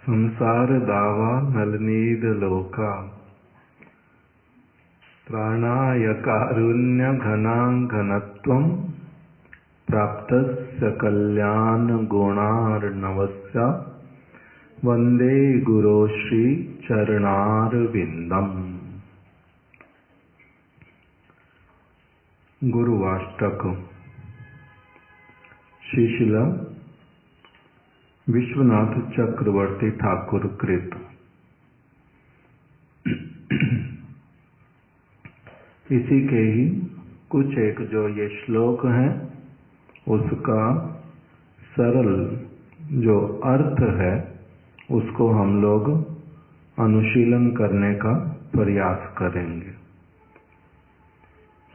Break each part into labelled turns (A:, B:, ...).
A: संसार दावा नलनीद लोका प्राणाय कारुण्य घनाघनत्वं प्राप्तस्य कल्याण गुणार्णवस्य वंदे गुरो श्री चरणारविंदम। गुरुवाष्टक श्रीशिला विश्वनाथ चक्रवर्ती ठाकुर कृत। इसी के ही कुछ एक जो ये श्लोक हैं उसका सरल जो अर्थ है उसको हम लोग अनुशीलन करने का प्रयास करेंगे।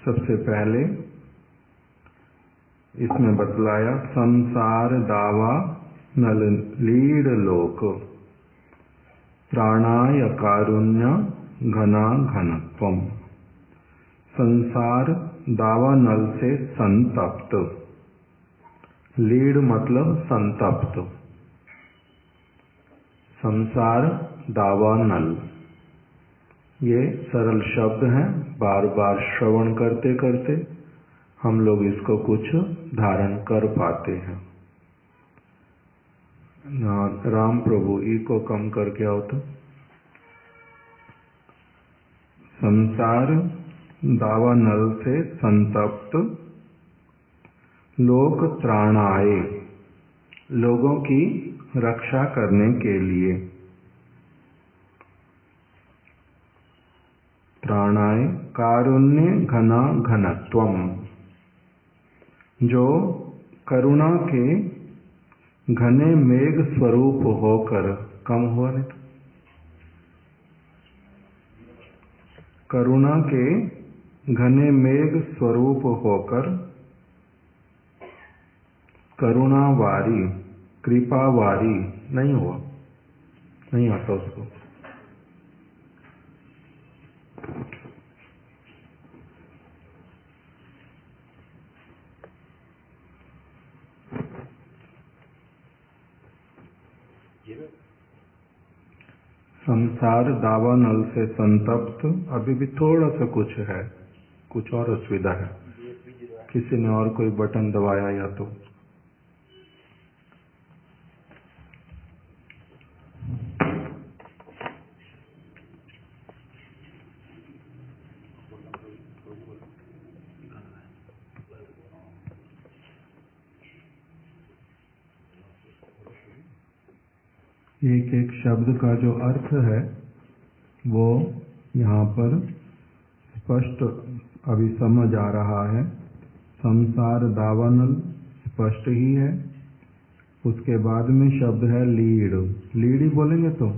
A: सबसे पहले इसमें बतलाया संसार दावा नल लीड लोक प्राणाय कारुण्य घना घनत्वम। संसार दावा नल से संतप्त, लीड मतलब संतप्त। संसार दावा नल ये सरल शब्द हैं, बार बार श्रवण करते करते हम लोग इसको कुछ धारण कर पाते हैं। राम प्रभु ई को कम करके आओ तो। संसार दावा नल से संतप्त लोक त्राणाय, लोगों की रक्षा करने के लिए। त्राणाय कारुण्य घना घनत्वम, जो करुणा के घने मेघ स्वरूप होकर, कम हुआ नहीं तो, करुणा के घने मेघ स्वरूप होकर करुणावारी कृपावारी, नहीं हुआ, नहीं आता उसको। संसार दावा नल से संतप्त, अभी भी थोड़ा सा कुछ है, कुछ और असुविधा है। किसी ने और कोई बटन दबाया या तो एक एक शब्द का जो अर्थ है वो यहाँ पर स्पष्ट अभी समझ आ रहा है। संसार दावानल स्पष्ट ही है। उसके बाद में शब्द है लीड। लीड ही बोलेंगे तो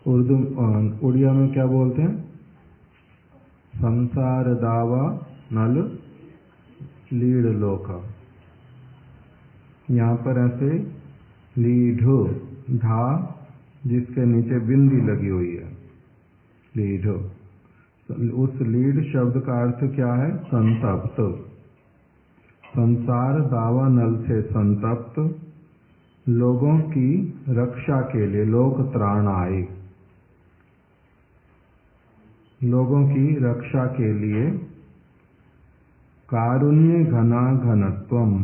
A: उड़िया में क्या बोलते हैं? संसार दावा नल लीड लोका। यहाँ पर ऐसे लीढो, धा जिसके नीचे बिंदी लगी हुई है, लीढो। उस लीड शब्द का अर्थ क्या है? संतप्त। संसार दावा नल से संतप्त लोगों की रक्षा के लिए, लोक त्राणाय, लोगों की रक्षा के लिए कारुण्य घना घनत्वम,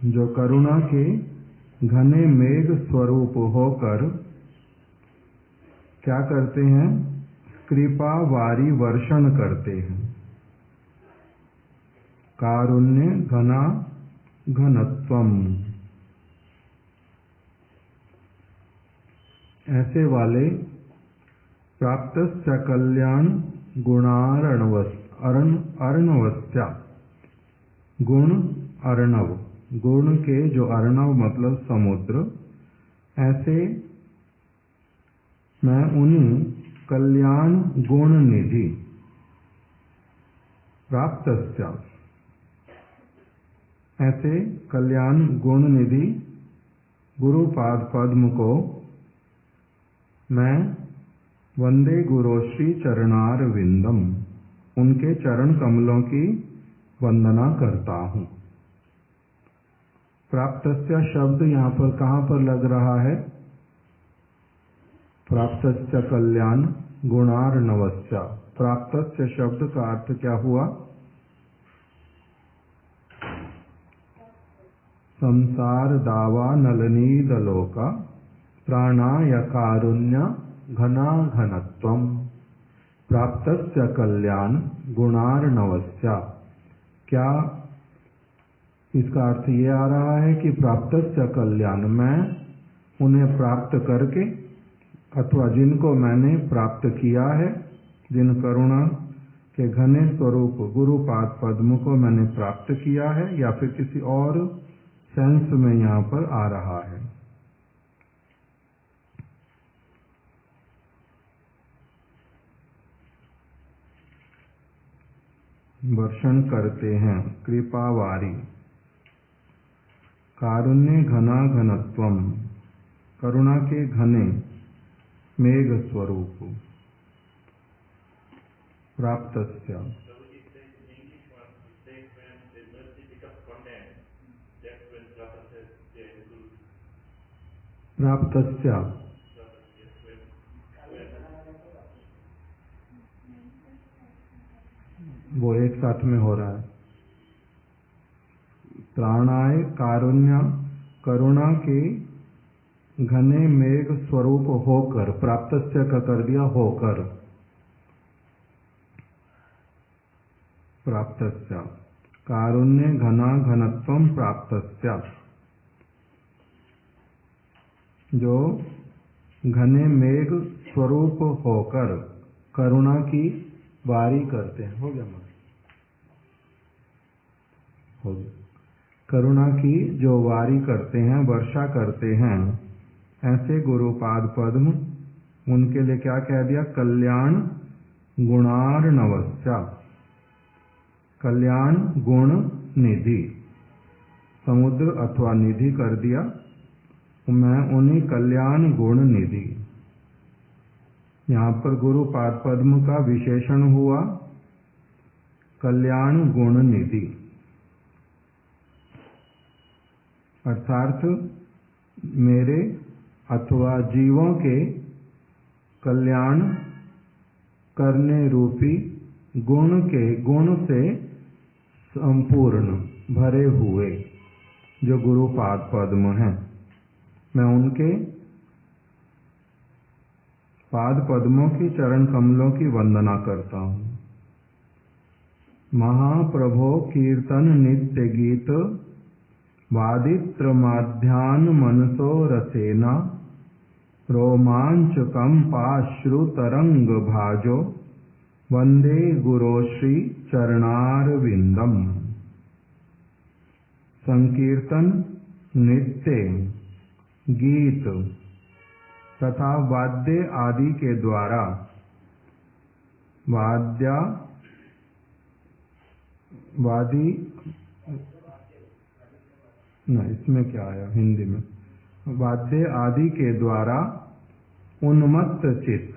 A: जो करुणा के घने मेघ स्वरूप होकर क्या करते हैं? कृपा वारी वर्षण करते हैं। कारुण्य घना घनत्वम, ऐसे वाले प्राप्तस्य कल्याण गुणार्णवस्या, गुण अर्णव, गुण के जो अर्णव मतलब समुद्र, ऐसे मैं उन्हीं कल्याण गुण निधि प्राप्तस्य, ऐसे कल्याण गुण निधि गुरुपाद पद्म को मैं वंदे गुरो श्री चरणारविंदम, उनके चरण कमलों की वंदना करता हूँ। प्राप्तस्य शब्द यहाँ पर कहाँ पर लग रहा है? प्राप्तस्य कल्याण गुणार्णवस्य। प्राप्तस्य शब्द का अर्थ क्या हुआ? संसार दावा नलनीदलोका प्राणाय कारुण्य घना घनत्वम। प्राप्तस्य कल्याण गुणार्णवस्य। क्या इसका अर्थ ये आ रहा है कि प्राप्तस्य कल्याण, मैं उन्हें प्राप्त करके अथवा जिनको मैंने प्राप्त किया है, जिन करुणा के घने स्वरूप गुरुपाद पद्म को मैंने प्राप्त किया है, या फिर किसी और सेंस में यहाँ पर आ रहा है। वर्षण करते हैं कृपावारी। कारुण्य घना घनत्वम, करुणा के घने मेघ स्वरूप। प्राप्तस्य, प्राप्तस्य वो एक साथ में हो रहा है। प्राणाय कारुण्य, करुणा के घने मेघ स्वरूप होकर, प्राप्तस्य का कर दिया होकर। प्राप्तस्य कारुण्य घना घनत्वम प्राप्तस्य, जो घने मेघ स्वरूप होकर करुणा की वारी करते हैं। हो गया हो गया। करुणा की जो वारी करते हैं, वर्षा करते हैं, ऐसे गुरुपाद पद्म, उनके लिए क्या कह दिया? कल्याण गुणार्णवस्य। कल्याण गुण निधि, समुद्र अथवा निधि कर दिया। मैं उन्हीं कल्याण गुण निधि। यहाँ पर गुरुपाद पद्म का विशेषण हुआ कल्याण गुण निधि, अर्थात मेरे अथवा जीवों के कल्याण करने रूपी गुण के गुण से संपूर्ण भरे हुए जो गुरुपाद पद्म हैं, मैं उनके पाद पद्मों की, चरण कमलों की वंदना करता हूँ। महाप्रभो कीर्तन नित्य गीत वादित्र माध्यान मनसो रसेना रोमांचकं पाश्रु तरंग भाजो वंदे गुरो श्री चरणारविंदम। संकीर्तन, नृत्य, गीत तथा वाद्य आदि के द्वारा, वादी न, इसमें क्या आया हिंदी में? वाद्य आदि के द्वारा उन्मत्त चित्त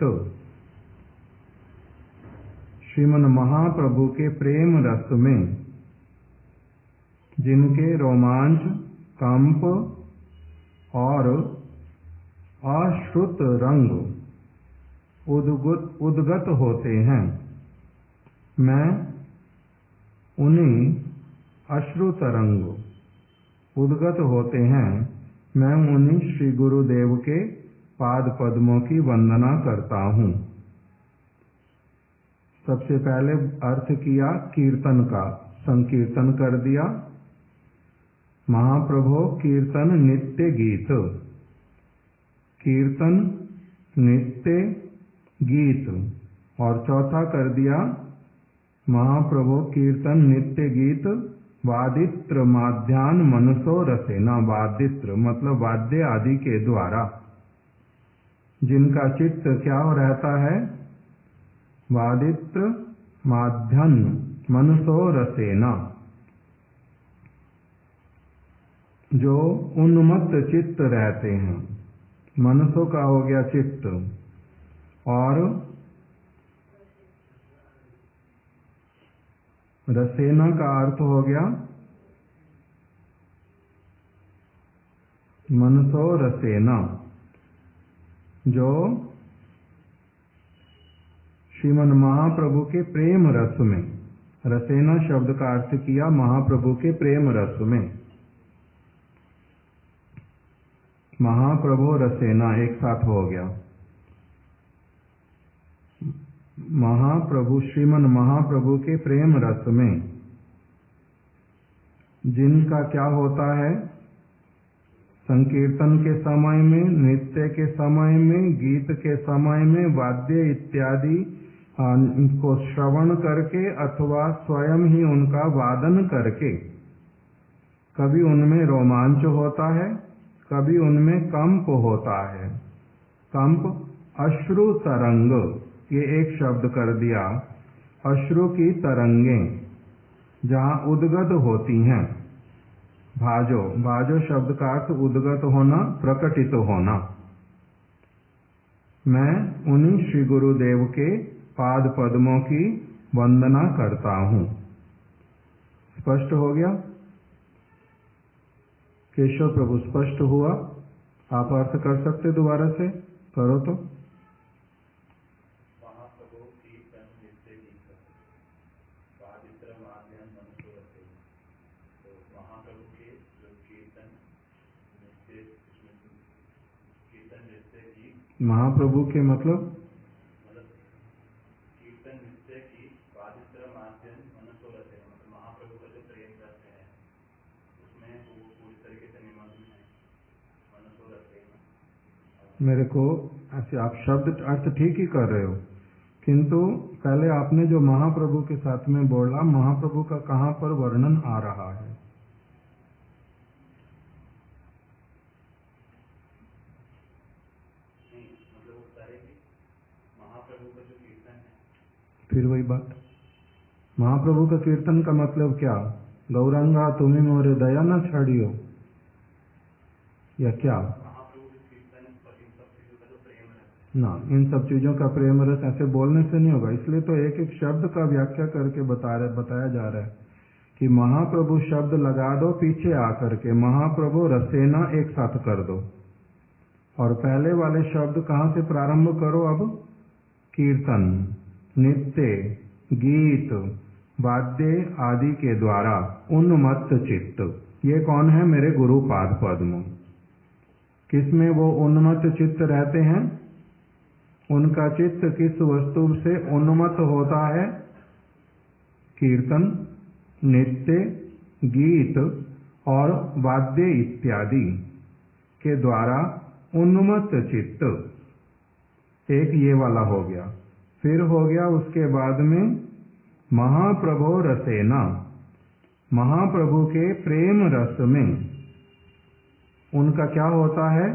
A: श्रीमन महाप्रभु के प्रेम रस में, जिनके रोमांच, कंप और अश्रुत रंग उद्गत होते हैं, मैं उन्हीं अश्रु तरंग उद्गत होते हैं, मैं उन्हीं श्री गुरुदेव के पाद पद्मों की वंदना करता हूँ। सबसे पहले अर्थ किया कीर्तन का, संकीर्तन कर दिया। महाप्रभो कीर्तन नित्य गीत, कीर्तन नित्य गीत, और चौथा कर दिया महाप्रभो कीर्तन नित्य गीत वादित्र माध्यान मनसो रसेना। वादित्र मतलब वाद्य आदि के द्वारा जिनका चित्त क्या रहता है? वादित्र माध्यन मनसो रसेना, जो उन्मत्त चित्त रहते हैं। मनसो का हो गया चित्त, और रसेना का अर्थ हो गया मनसो रसेना, जो श्रीमन महाप्रभु के प्रेम रस में। रसेना शब्द का अर्थ किया महाप्रभु के प्रेम रस में। महाप्रभु रसेना एक साथ हो गया। महाप्रभु श्रीमन महाप्रभु के प्रेम रस में जिनका क्या होता है, संकीर्तन के समय में, नृत्य के समय में, गीत के समय में, वाद्य इत्यादि को श्रवण करके अथवा स्वयं ही उनका वादन करके कभी उनमें रोमांच होता है, कभी उनमें कंप होता है। कंप अश्रु तरंग, ये एक शब्द कर दिया। अश्रु की तरंगें जहाँ उद्गत होती हैं। भाजो, भाजो शब्द का अर्थ उद्गत होना, प्रकटित होना। मैं उन्हीं श्री गुरुदेव के पाद पद्मों की वंदना करता हूँ। स्पष्ट हो गया? केशव प्रभु स्पष्ट हुआ? आप अर्थ कर सकते दोबारा से? करो तो।
B: महाप्रभु कीर्तन नित्य गीत वादित्र माध्यम मनुष्य रते। तो महाप्रभु के जो कीर्तन नित्य गीत,
A: महाप्रभु के मतलब
B: कीर्तन नित्य गीत वादित्र माध्यम मनुष्य रते, मतलब महाप्रभु का जो प्रेम रस है उसमें वो पूरी तरीके से निमग्न है। मनुष्य रते
A: मेरे को ऐसे आप शब्द अर्थ ठीक ही कर रहे हो, किंतु पहले आपने जो महाप्रभु के साथ में बोला, महाप्रभु का कहाँ पर वर्णन आ रहा है?
B: नहीं, मतलब वो सारे महाप्रभु का जो कीर्तन है।
A: फिर वही बात, महाप्रभु का कीर्तन का मतलब क्या? गौरंगा तुम्हें मोरे दया न छाड़ियो, या क्या? ना, इन सब चीजों का प्रेम रस ऐसे बोलने से नहीं होगा। इसलिए तो एक एक शब्द का व्याख्या करके बताया जा रहा है कि महाप्रभु शब्द लगा दो पीछे आकर के, महाप्रभु रसेना एक साथ कर दो, और पहले वाले शब्द कहाँ से प्रारंभ करो? अब कीर्तन, नित्य, गीत, वाद्य आदि के द्वारा उन्मत्त चित्त। ये कौन है? मेरे गुरु पाद पद्म। किसमें वो उन्मत्त चित्त रहते हैं? उनका चित्त किस वस्तु से उन्मत्त होता है? कीर्तन, नित्य, गीत और वाद्य इत्यादि के द्वारा उन्मत्त चित्त। एक ये वाला हो गया। फिर हो गया उसके बाद में महाप्रभु रसेना, महाप्रभु के प्रेम रस में उनका क्या होता है?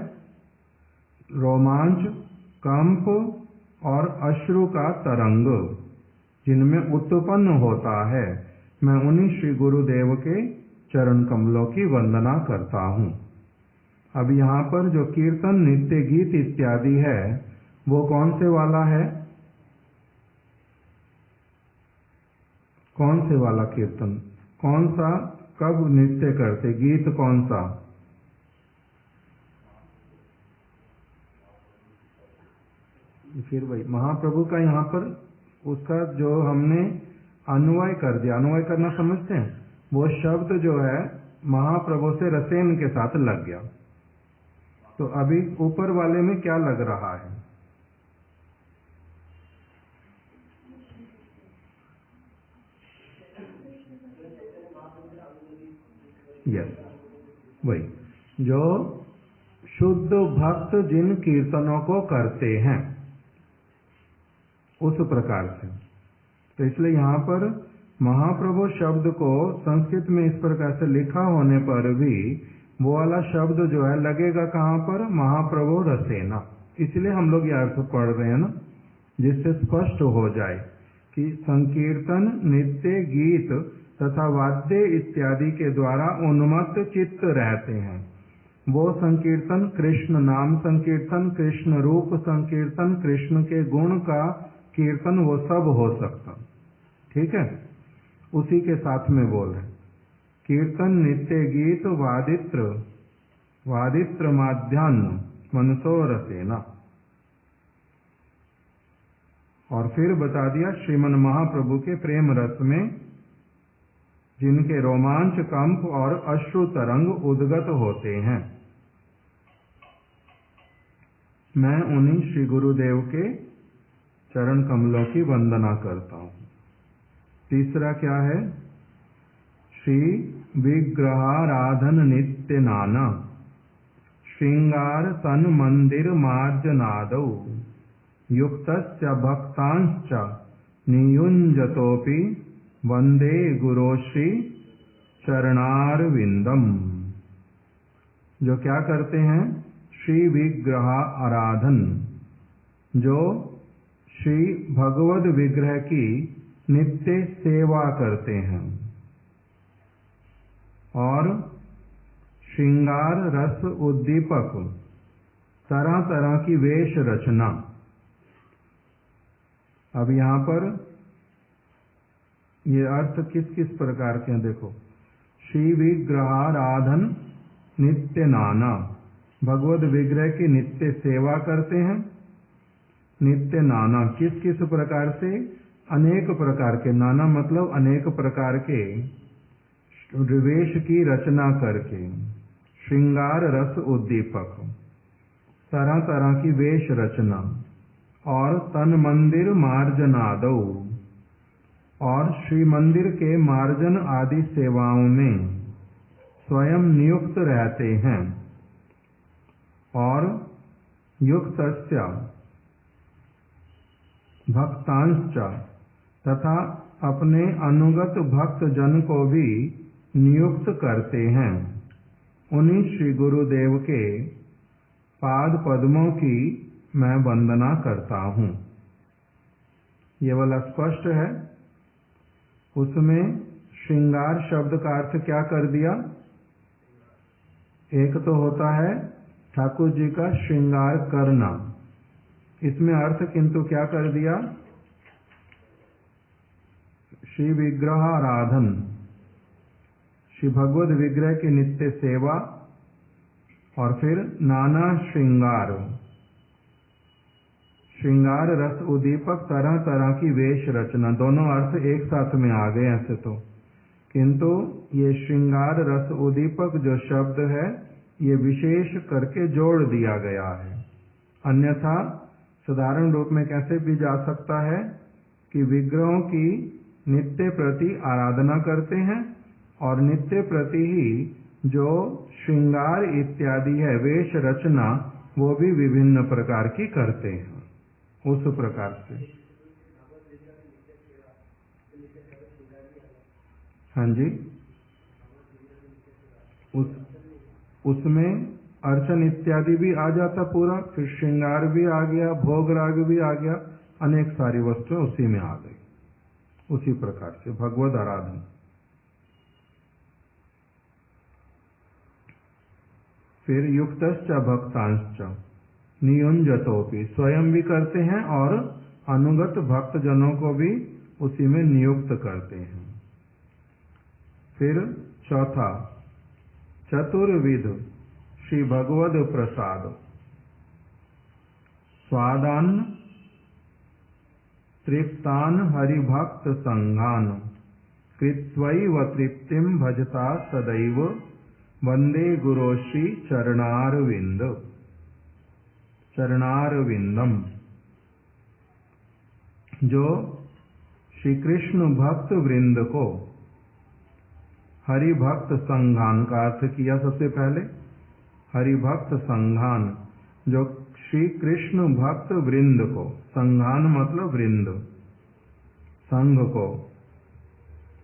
A: रोमांच, कंप और अश्रु का तरंग जिनमें उत्पन्न होता है। मैं उन्हीं श्री गुरुदेव के चरण कमलों की वंदना करता हूँ। अब यहाँ पर जो कीर्तन, नित्य, गीत इत्यादि है वो कौन से वाला है? कौन से वाला कीर्तन? कौन सा? कब नृत्य करते? गीत कौन सा? फिर वही महाप्रभु का यहाँ पर उसका जो हमने अन्वय कर दिया, अन्वय करना समझते हैं, वो शब्द जो है महाप्रभु से रसेन के साथ लग गया। तो अभी ऊपर वाले में क्या लग रहा है? यस, वही जो शुद्ध भक्त जिन कीर्तनों को करते हैं उस प्रकार से। तो इसलिए यहाँ पर महाप्रभु शब्द को संस्कृत में इस प्रकार से लिखा होने पर भी वो वाला शब्द जो है लगेगा कहाँ पर? महाप्रभु रसेना। इसलिए हम लोग ये अर्थ पढ़ रहे हैं ना, जिससे स्पष्ट हो जाए कि संकीर्तन, नित्य, गीत तथा वाद्य इत्यादि के द्वारा उन्मत्त चित्त रहते हैं। वो संकीर्तन कृष्ण नाम संकीर्तन, कृष्ण रूप संकीर्तन, कृष्ण के गुण का कीर्तन, वो सब हो सकता। ठीक है, उसी के साथ में बोल रहे कीर्तन, नित्य, गीत, वादित्र, वादित्र माध्यान्ह मनसो रसेना। और फिर बता दिया श्रीमन महाप्रभु के प्रेम रस में जिनके रोमांच कंप और अश्रु तरंग उद्गत होते हैं, मैं उन्हीं श्री गुरुदेव के चरण कमलों की वंदना करता हूँ। तीसरा क्या है? श्री विग्रहाराधन नित्य नाना श्रृंगार तन मंदिर मार्जनादौ युक्तस्य भक्तांश्च नियुंजतोपि वंदे गुरोश्री चरणारविंदम। जो क्या करते हैं? श्री विग्रह आराधन, जो श्री भगवद विग्रह की नित्य सेवा करते हैं और श्रृंगार रस उद्दीपक तरह तरह की वेश रचना। अब यहां पर ये अर्थ किस किस प्रकार के हैं देखो। श्री विग्रहाराधन नित्य नाना, भगवद विग्रह की नित्य सेवा करते हैं। नित्य नाना किस किस प्रकार से? अनेक प्रकार के, नाना मतलब अनेक प्रकार के वेश की रचना करके। श्रृंगार रस उद्दीपक तरह तरह की वेश रचना और तन मंदिर मार्जनादौ, और श्री मंदिर के मार्जन आदि सेवाओं में स्वयं नियुक्त रहते हैं। और युक्तस्य भक्तांश्च, तथा अपने अनुगत भक्त जन को भी नियुक्त करते हैं। उन्हीं श्री गुरुदेव के पाद पद्मों की मैं वंदना करता हूँ। ये वाला स्पष्ट है। उसमें श्रृंगार शब्द का अर्थ क्या कर दिया? एक तो होता है ठाकुर जी का श्रृंगार करना, इसमें अर्थ किंतु क्या कर दिया? श्री विग्रह आराधन, श्री भगवद विग्रह की नित्य सेवा, और फिर नाना श्रृंगार, श्रृंगार रस उद्दीपक तरह तरह की वेश रचना। दोनों अर्थ एक साथ में आ गए ऐसे तो, किंतु ये श्रृंगार रस उद्दीपक जो शब्द है ये विशेष करके जोड़ दिया गया है। अन्यथा साधारण रूप में कैसे भी जा सकता है कि विग्रहों की नित्य प्रति आराधना करते हैं और नित्य प्रति ही जो श्रृंगार इत्यादि है वेश रचना वो भी विभिन्न प्रकार की करते हैं। उस प्रकार से हाँ जी, उसमें अर्चन इत्यादि भी आ जाता पूरा, फिर श्रृंगार भी आ गया, भोग राग भी आ गया, अनेक सारी वस्तुएं उसी में आ गई। उसी प्रकार से भगवद आराधन। फिर युक्तश्च भक्तांश्च नियुंजतोपि, स्वयं भी करते हैं और अनुगत भक्त जनों को भी उसी में नियुक्त करते हैं। फिर चौथा, चतुर्विध श्री भगवद प्रसाद, स्वादान तृप्तान हरिभक्त संघान कृत्वैव तृप्तिम भजता सदैव वंदे गुरोश्री चरणारविंद। चरणारविंदम, जो श्री कृष्ण भक्त वृंद को हरिभक्त संघान का अर्थ किया सबसे पहले। हरिभक्त संघान, जो श्री कृष्ण भक्त वृंद को, संघान मतलब वृंद, संघ को,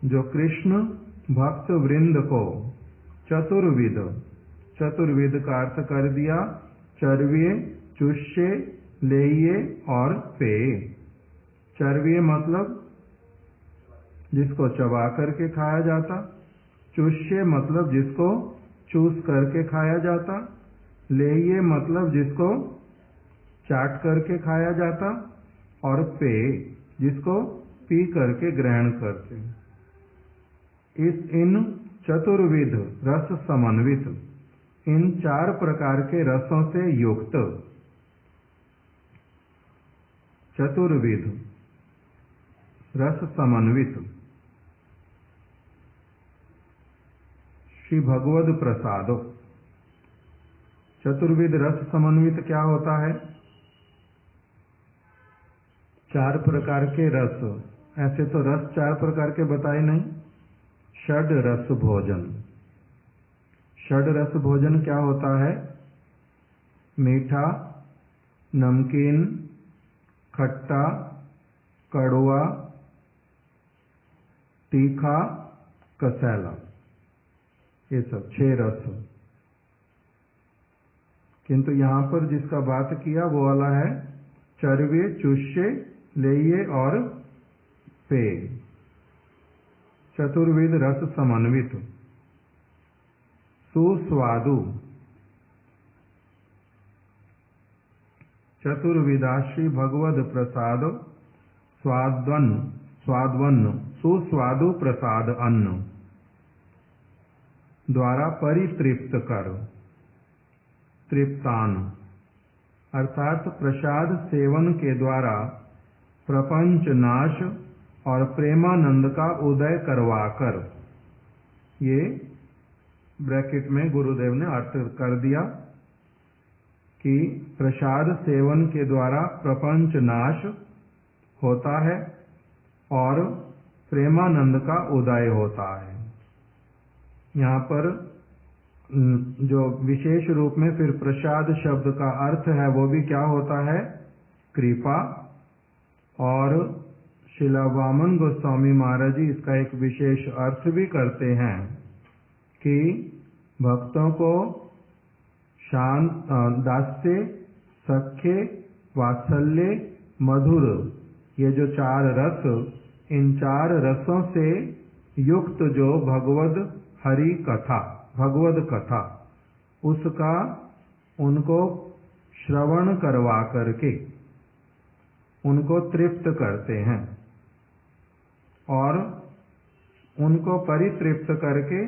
A: जो कृष्ण भक्त वृंद को चतुर्विध, चतुर्विध का अर्थ कर दिया चर्व्य, चुष्य, लेये और पेय। चर्व्य मतलब जिसको चबा करके खाया जाता, चुष्य मतलब जिसको चूस करके खाया जाता, लेये मतलब जिसको चाट करके खाया जाता, और पेय जिसको पी करके ग्रहण करते। इन चतुर्विध रस समन्वित, इन चार प्रकार के रसों से युक्त चतुर्विध रस समन्वित। श्री भगवद प्रसादो। चतुर्विध रस समन्वित क्या होता है? 4 प्रकार के रस। ऐसे तो रस 4 प्रकार के बताए नहीं। षड रस भोजन। षड रस भोजन क्या होता है? मीठा, नमकीन, खट्टा, कड़वा, तीखा, कसैला, ये सब 6 रस। किंतु यहां पर जिसका बात किया वो वाला है चरवे, चुष्ये, लेये और पेय। चतुर्विध रस समन्वित। सुस्वादु। चतुर्विधाश्री भगवद प्रसाद स्वाद्वन्न सुस्वादु प्रसाद अन्न द्वारा परितृप्त कर। तृप्तान अर्थात प्रसाद सेवन के द्वारा प्रपंच नाश और प्रेमानंद का उदय करवाकर। ये ब्रैकेट में गुरुदेव ने अर्थ कर दिया कि प्रसाद सेवन के द्वारा प्रपंच नाश होता है और प्रेमानंद का उदय होता है। यहाँ पर जो विशेष रूप में फिर प्रसाद शब्द का अर्थ है वो भी क्या होता है? कृपा। और श्रील वामन गोस्वामी महाराज जी इसका एक विशेष अर्थ भी करते हैं कि भक्तों को शांत, दास्य, सख्य, वात्सल्य, मधुर, ये जो 4 रस, इन 4 रसों से युक्त जो भगवद हरि कथा, भगवद कथा, उसका उनको श्रवण करवा करके उनको तृप्त करते हैं और उनको परितृप्त करके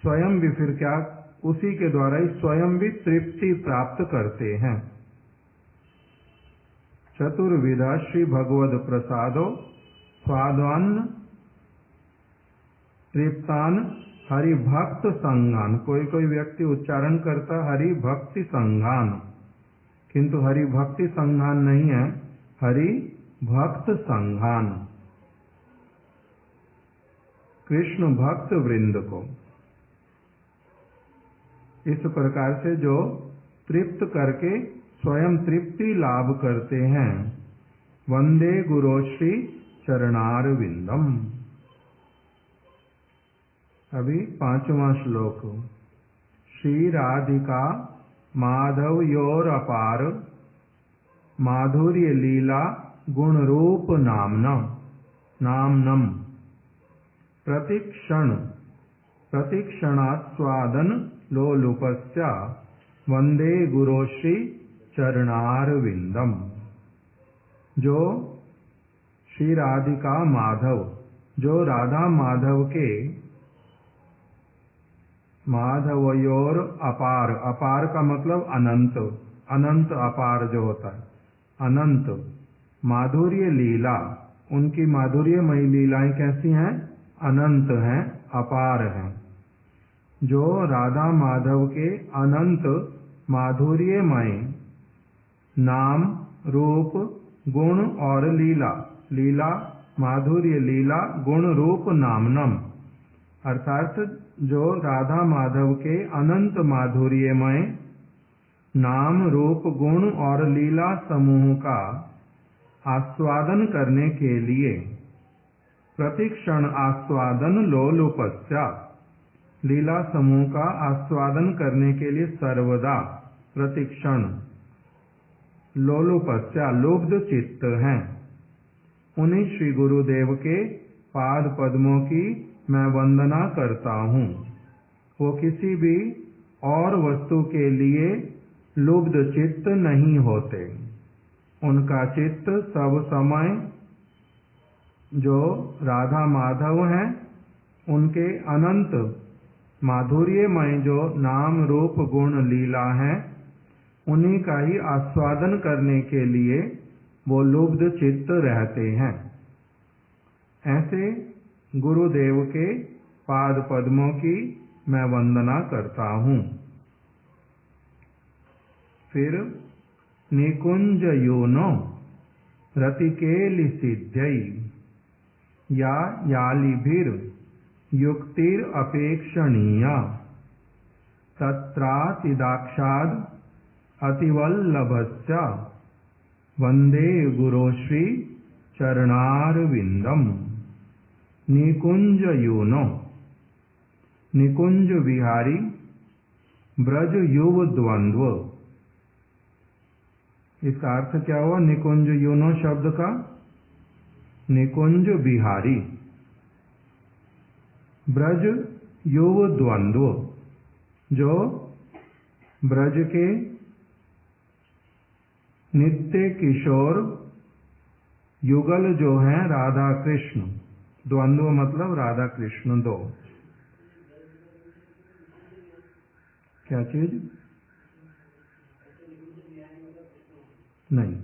A: स्वयं भी फिर क्या उसी के द्वारा ही स्वयं भी तृप्ति प्राप्त करते हैं। चतुर्विधा श्री भगवद प्रसादो स्वादान्न तृप्तान हरि भक्त संगान। कोई कोई व्यक्ति उच्चारण करता हरि भक्ति संगान, किंतु हरि भक्ति संगान नहीं है, हरि भक्त संगान। कृष्ण भक्त वृंद को इस प्रकार से जो तृप्त करके स्वयं तृप्ति लाभ करते हैं। वंदे गुरोश्री चरणार विंदम। अभी 5वां श्लोक। श्री राधिका माधव योर अपार माधुर्य लीला गुण रूप नामनम प्रतिक्षणास्वादन लोलुपस्या वंदे गुरोश्री चरणार विंदम। जो श्री राधिका माधव, जो राधा माधव के माधवयोर अपार, अपार का मतलब अनंत, अनंत अपार जो होता है, अनंत माधुर्य लीला, उनकी माधुर्यमयी लीलाएं कैसी हैं? अनंत हैं, अपार हैं। जो राधा माधव के अनंत माधुर्यमय नाम, रूप, गुण और लीला, लीला माधुर्य लीला गुण रूप नामनम, अर्थात जो राधा माधव के अनंत माधुर्यमय नाम, रूप, गुण और लीला समूह का आस्वादन करने के लिए प्रतिक्षण आस्वादन लोलुपस्या, लीला समूह का आस्वादन करने के लिए सर्वदा प्रतिक्षण लोलुपस्या लुब्ध चित्त हैं। उन्हीं श्री गुरुदेव के पाद पद्मों की मैं वंदना करता हूँ। वो किसी भी और वस्तु के लिए लुब्ध चित्त नहीं होते। उनका चित्त सब समय जो राधा माधव हैं उनके अनंत माधुर्यमय जो नाम, रूप, गुण, लीला हैं, उन्हीं का ही आस्वादन करने के लिए वो लुब्ध चित्त रहते हैं। ऐसे गुरुदेव के पाद पद्मों की मैं वंदना करता हूँ। फिर निकुंज योनो रतिकेलि सिद्ध्यै या यालिभिर युक्तिर अपेक्षणीया तत्रातिदाक्षाद अतिवल्लभस्य वंदे गुरोश्री चरणारविंदम। निकुंज योनो, निकुंज विहारी, ब्रज युव द्वंद्व। इसका अर्थ क्या हुआ निकुंज योनो शब्द का? निकुंज विहारी, ब्रज युव द्वंद्व, जो ब्रज के नित्य किशोर युगल जो हैं राधा कृष्ण। द्वंद्व मतलब राधा कृष्ण दो। क्या चीज? नहीं,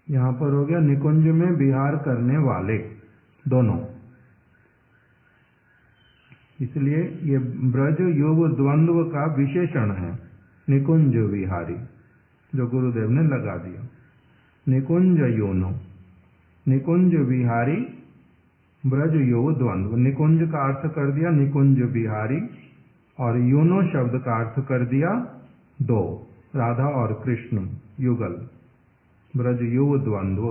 A: यहां पर हो गया निकुंज में विहार करने वाले दोनों। इसलिए ये ब्रज युव द्वंद्व का विशेषण है निकुंज विहारी, जो गुरुदेव ने लगा दिया। निकुंज योनो, निकुंज विहारी, ब्रज युव द्वंद्व। निकुंज का अर्थ कर दिया निकुंज विहारी और योनो शब्द का अर्थ कर दिया दो, राधा और कृष्ण युगल, ब्रज युव द्वंद्व।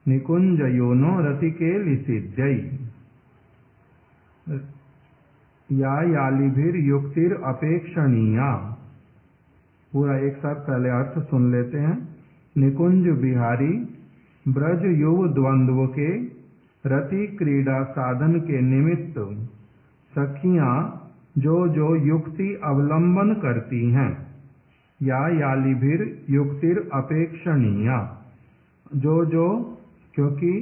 A: निकुंज योनो रतिकेलि सिद्ध्यै या यालिभिर युक्तिर अपेक्षणीया। पूरा एक साथ पहले अर्थ सुन लेते हैं। निकुंज बिहारी ब्रज युव द्वंद्व के रति क्रीड़ा साधन के निमित्त सखियां जो जो युक्ति अवलंबन करती हैं, या यालिभिर युक्तिर अपेक्षणीया, जो क्योंकि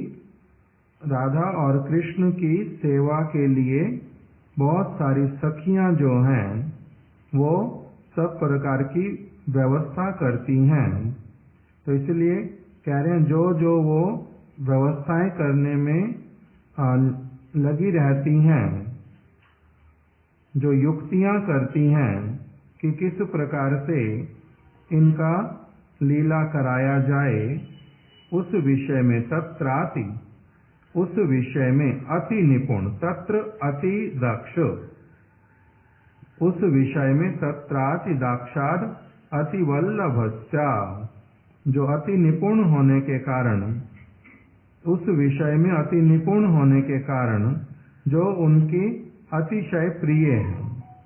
A: राधा और कृष्ण की सेवा के लिए बहुत सारी सखियां जो हैं वो सब प्रकार की व्यवस्था करती हैं। तो इसलिए कह रहे हैं जो जो वो व्यवस्थाएं करने में लगी रहती हैं, जो युक्तियां करती हैं कि किस प्रकार से इनका लीला कराया जाए, उस विषय में तत्राति, उस विषय में अति निपुण, तत्र अति दक्ष, उस विषय में तत्राति दाक्षाद अति वल्लभस्या, जो अति निपुण होने के कारण, उस विषय में अति निपुण होने के कारण जो उनकी अतिशय प्रिय है,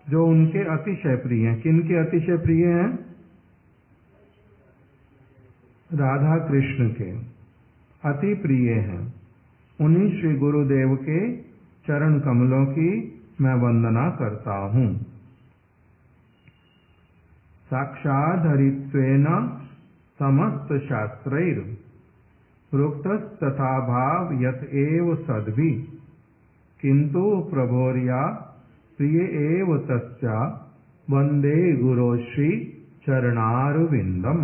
A: जो उनके अतिशय प्रिय हैं। किनके अतिशय प्रिय हैं? राधा कृष्ण के अति प्रिय हैं। उन्हीं श्री गुरुदेव के चरण कमलों की मैं वंदना करता हूँ। साक्षादहरित्वेन समस्त शास्त्रैर प्रोक्तस्तथा भाव यत एव सद्भि, किंतु प्रभोर्या प्रिय एव तस्या वंदे गुरोश्री चरणारविंदम।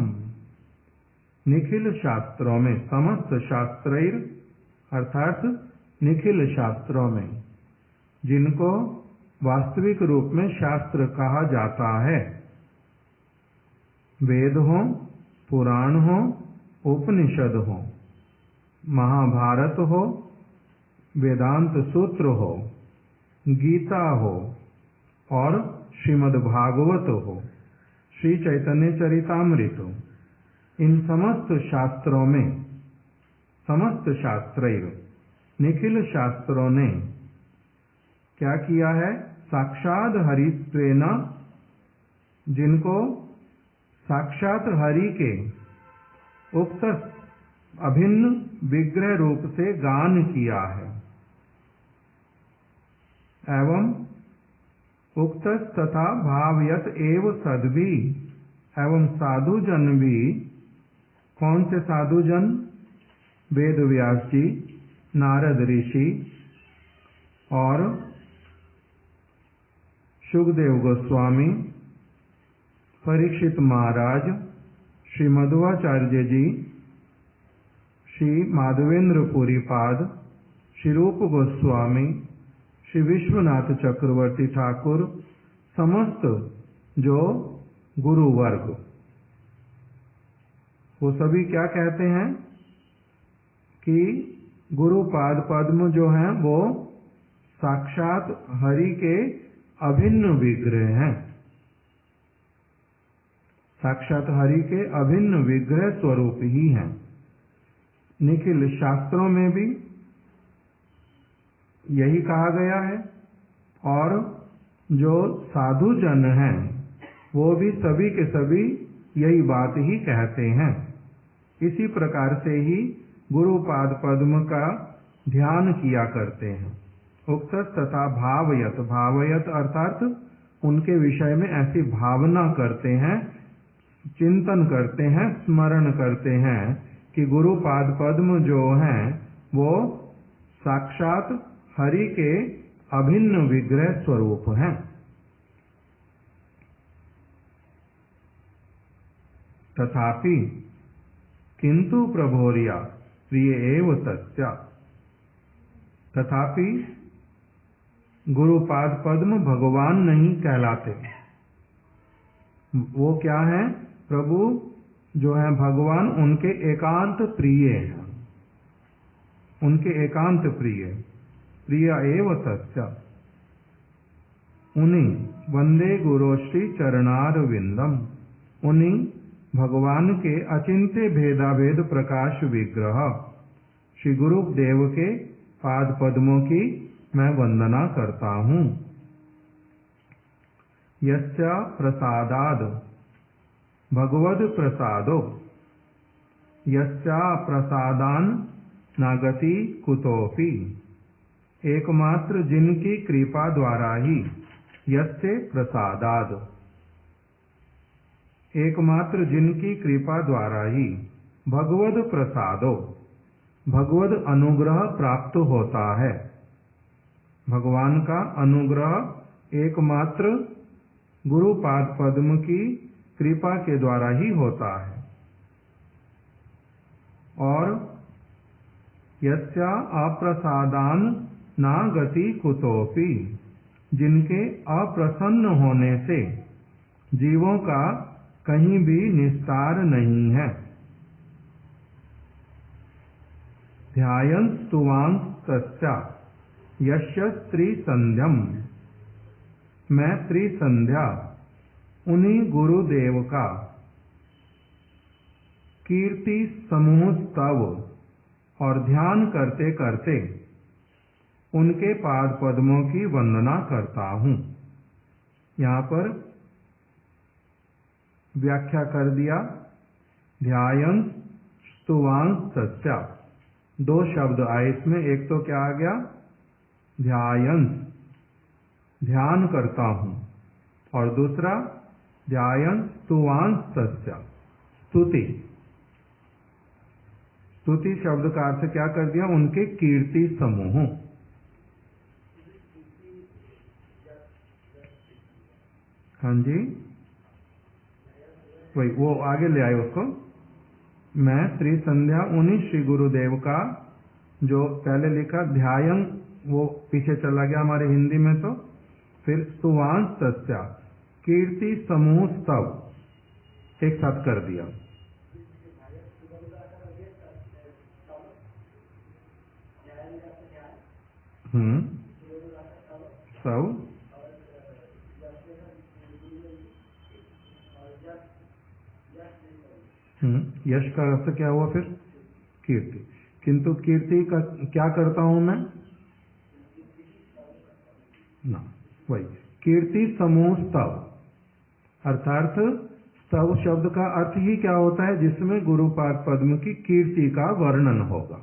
A: निखिल शास्त्रों में, समस्त शास्त्रैर अर्थात निखिल शास्त्रों में, जिनको वास्तविक रूप में शास्त्र कहा जाता है, वेद हो, पुराण हो, उपनिषद हो, महाभारत हो, वेदांत सूत्र हो, गीता हो और श्रीमद् भागवत हो, श्री चैतन्य चरितामृत हो, इन समस्त शास्त्रों में, समस्त शास्त्रैर, निखिल शास्त्रों ने क्या किया है? साक्षात हरित्वेन, जिनको साक्षात हरि के उक्त अभिन्न विग्रह रूप से गान किया है, एवं उक्त तथा भावयत एव सद्भि, एवं साधुजन भी, कौन से साधुजन? वेद व्यास जी, नारद ऋषि और शुकदेव गोस्वामी, परीक्षित महाराज, श्री मध्वाचार्य जी, श्री माधवेंद्र पुरीपाद, श्री रूप गोस्वामी, श्री विश्वनाथ चक्रवर्ती ठाकुर, समस्त जो गुरु वर्ग, वो सभी क्या कहते हैं कि गुरुपाद पद्म जो हैं वो साक्षात हरि के अभिन्न विग्रह हैं, साक्षात हरि के अभिन्न विग्रह स्वरूप ही हैं। निखिल शास्त्रों में भी यही कहा गया है और जो साधु जन हैं वो भी सभी के सभी यही बात ही कहते हैं। इसी प्रकार से ही गुरुपाद पद्म का ध्यान किया करते हैं। उक्त तथा भावयत, भावयत अर्थात उनके विषय में ऐसी भावना करते हैं, चिंतन करते हैं, स्मरण करते हैं कि गुरुपाद पद्म जो हैं वो साक्षात हरि के अभिन्न विग्रह स्वरूप हैं। तथापि किंतु प्रभोरिया प्रिय एव तस्य, तथापि गुरुपाद पद्म भगवान नहीं कहलाते। वो क्या है? प्रभु जो है भगवान उनके एकांत प्रिय हैं, उनके एकांत प्रिय, प्रिय एव तस्य। उन्हीं वंदे गुरोश्री चरणारविंदम, उन्हीं भगवान के अचिंत्य भेदाभेद प्रकाश विग्रह श्री गुरुदेव के पाद पद्मों की मैं वंदना करता हूँ। यस्य प्रसादाद भगवद प्रसादो, यस्य प्रसादान नागति कुतोपि, एकमात्र जिनकी कृपा द्वारा ही, यस्य प्रसादाद एकमात्र जिनकी कृपा द्वारा ही, भगवद प्रसादो भगवद अनुग्रह प्राप्त होता है। भगवान का अनुग्रह एकमात्र गुरुपाद पद्म की कृपा के द्वारा ही होता है। और यस्या अप्रसादान ना गति कुतोपि, जिनके अप्रसन्न होने से जीवों का कहीं भी निस्तार नहीं है। ध्यायन् स्तुवांस तस्या यस्य त्रिसंध्यम, मैं त्रिसंध्या उन्हीं गुरुदेव का कीर्ति समूह स्तव और ध्यान करते करते उनके पाद पद्मों की वंदना करता हूँ। यहाँ पर व्याख्या कर दिया, ध्यायन् स्तुवांस तस्या, दो शब्द आए इसमें। एक तो क्या आ गया? ध्यायन्, ध्यान करता हूँ, और दूसरा ध्यायन् स्तुवांस तस्या, स्तुति। स्तुति शब्द का अर्थ क्या कर दिया? उनके कीर्ति समूह। हाँ जी, वही वो आगे ले आए उसको। मैं त्रिसंध्या उन्हीं श्री गुरुदेव का, जो पहले लिखा ध्यायन्, वो पीछे चला गया हमारे हिंदी में, तो फिर स्तुवांस तस्या, कीर्ति समूह स्तव एक साथ कर दिया। स्तव, यश का अर्थ क्या हुआ फिर? कीर्ति। किंतु कीर्ति का क्या करता हूं मैं? ना, वही कीर्ति समूह स्तव, अर्थात स्तव शब्द का अर्थ ही क्या होता है? जिसमें गुरुपाद पद्म की कीर्ति का वर्णन होगा।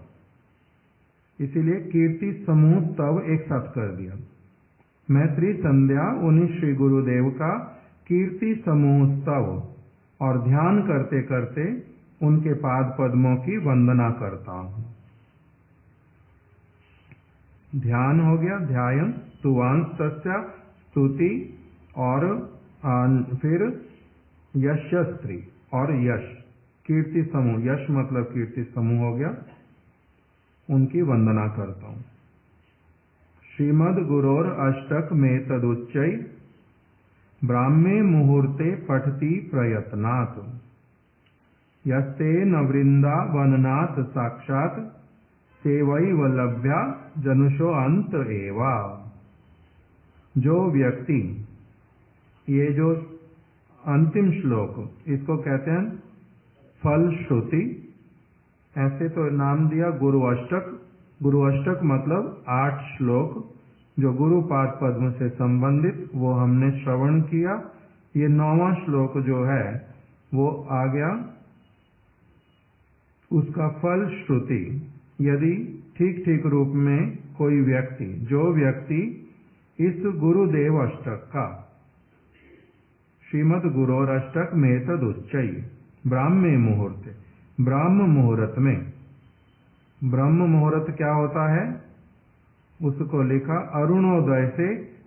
A: इसीलिए कीर्ति समूह स्तव एक साथ कर दिया। मैं त्रिसंध्या उन्हीं श्री गुरुदेव का कीर्ति समूह स्तव और ध्यान करते करते उनके पाद पद्मों की वंदना करता हूँ। ध्यान हो गया, ध्यायन् स्तुवांस तस्या, स्तुति, और फिर यशस्त्री और यश, कीर्ति समूह। यश मतलब कीर्ति समूह हो गया, उनकी वंदना करता हूँ। श्रीमद् गुरोर अष्टक में तदुच्चय ब्राह्मे मुहूर्ते पठति प्रयत्नात् यस्ते न वृंदावननाथ साक्षात सेवैव लभ्या जनुषो अंत एवा। जो व्यक्ति, ये जो अंतिम श्लोक, इसको कहते हैं फल श्रुति। ऐसे तो नाम दिया गुरु अष्टक। गुरु अष्टक मतलब 8 श्लोक जो गुरु पाद पद्म से संबंधित, वो हमने श्रवण किया। ये 9वां श्लोक जो है वो आ गया, उसका फल श्रुति। यदि ठीक ठीक रूप में कोई व्यक्ति, जो व्यक्ति इस गुरुदेव अष्टक का, श्रीमद् गुरोर अष्टक में तदुच्चय ब्राह्मे मुहूर्ते, ब्रह्म मुहूर्त में, ब्रह्म मुहूर्त क्या होता है, उसको लिखा अरुणोदय से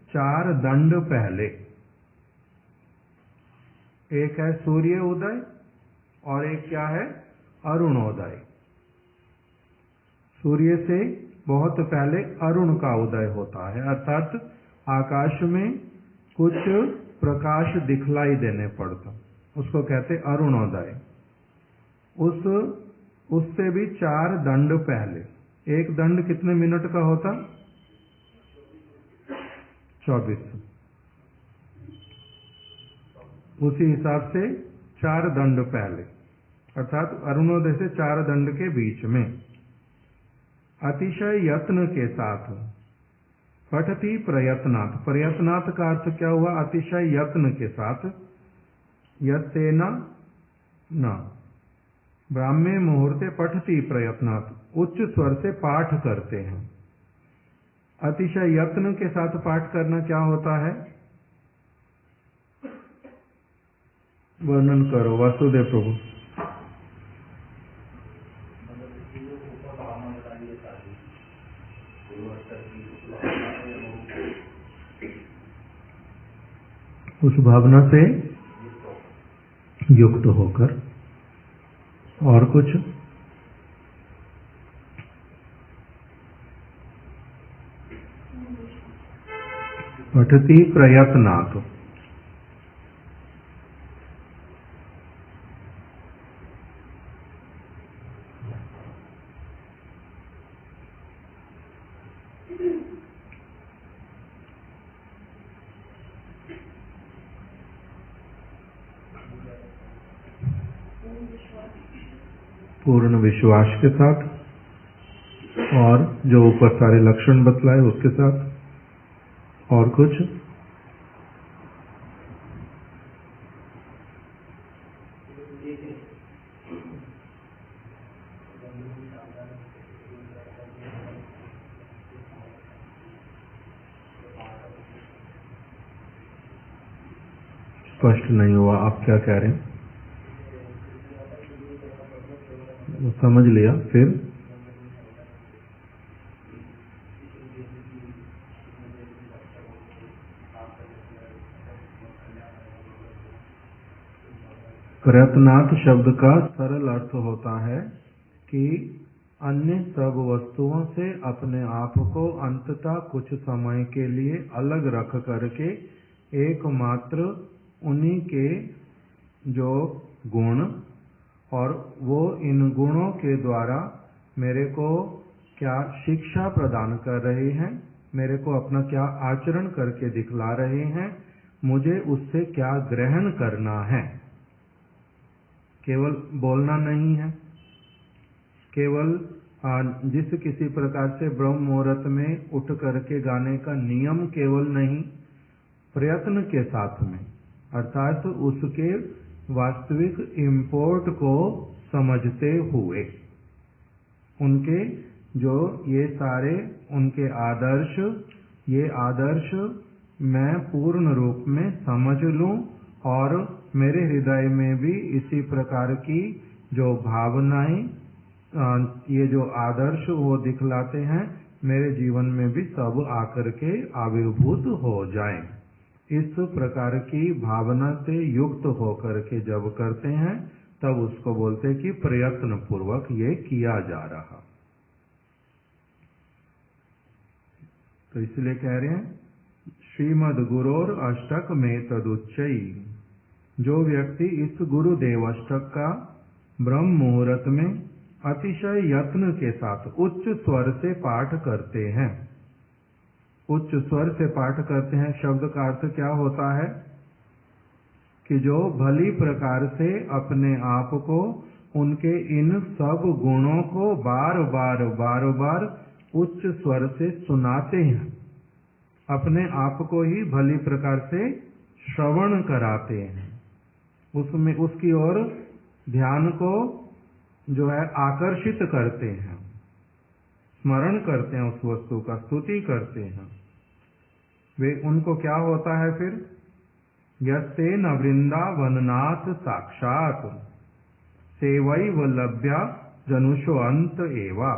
A: 4 दंड पहले। एक है सूर्य उदय और एक क्या है, अरुणोदय। सूर्य से बहुत पहले अरुण का उदय होता है, अर्थात आकाश में कुछ प्रकाश दिखलाई देने पड़ता, उसको कहते अरुणोदय। उससे भी 4 दंड पहले। एक दंड कितने मिनट का होता, 24। उसी हिसाब से 4 दंड पहले, अर्थात अरुणोदय से 4 दंड के बीच में अतिशय यत्न के साथ पठति प्रयत्नात्। प्रयत्नात् का अर्थ क्या हुआ, अतिशय यत्न के साथ। यत्तेन न ब्राह्मे मुहूर्ते पठति प्रयत्नात्, उच्च स्वर से पाठ करते हैं। अतिशय यत्न के साथ पाठ करना क्या होता है, वर्णन करो वासुदेव प्रभु। उस भावना से युक्त होकर। और कुछ, पठति प्रयत्नात्, पूर्ण विश्वास के साथ, और जो ऊपर सारे लक्षण बतलाए उसके साथ। और कुछ, स्पष्ट नहीं हुआ आप क्या कह रहे हैं, समझ लिया। फिर प्रयत्नात् शब्द का सरल अर्थ होता है कि अन्य सब वस्तुओं से अपने आप को अंततः कुछ समय के लिए अलग रख करके एकमात्र उन्हीं के जो गुण, और वो इन गुणों के द्वारा मेरे को क्या शिक्षा प्रदान कर रहे हैं, मेरे को अपना क्या आचरण करके दिखला रहे हैं, मुझे उससे क्या ग्रहण करना है। केवल बोलना नहीं है, केवल जिस किसी प्रकार से ब्रह्म मुहूर्त में उठ करके गाने का नियम केवल नहीं, प्रयत्न के साथ में, अर्थात उसके वास्तविक इम्पोर्ट को समझते हुए, उनके जो ये सारे उनके आदर्श, ये आदर्श मैं पूर्ण रूप में समझ लूं और मेरे हृदय में भी इसी प्रकार की जो भावनाएं, ये जो आदर्श वो दिखलाते हैं, मेरे जीवन में भी सब आकर के आविर्भूत हो जाएं। इस प्रकार की भावना से युक्त होकर के जब करते हैं तब उसको बोलते हैं कि प्रयत्न पूर्वक ये किया जा रहा। तो इसलिए कह रहे हैं श्रीमद गुरोर अष्टक में तदुच्चई। जो व्यक्ति इस गुरुदेव अष्टक का ब्रह्म मुहूर्त में अतिशय यत्न के साथ उच्च स्वर से पाठ करते हैं, उच्च स्वर से पाठ करते हैं शब्द का अर्थ क्या होता है कि जो भली प्रकार से अपने आप को उनके इन सब गुणों को बार बार उच्च स्वर से सुनाते हैं, अपने आप को ही भली प्रकार से श्रवण कराते हैं, उसमें उसकी ओर ध्यान को जो है आकर्षित करते हैं, स्मरण करते हैं, उस वस्तु का स्तुति करते हैं। वे उनको क्या होता है फिर, यस्तेन वृंदावननाथ साक्षात सेवैव लभ्या जनुषो अंत एवा।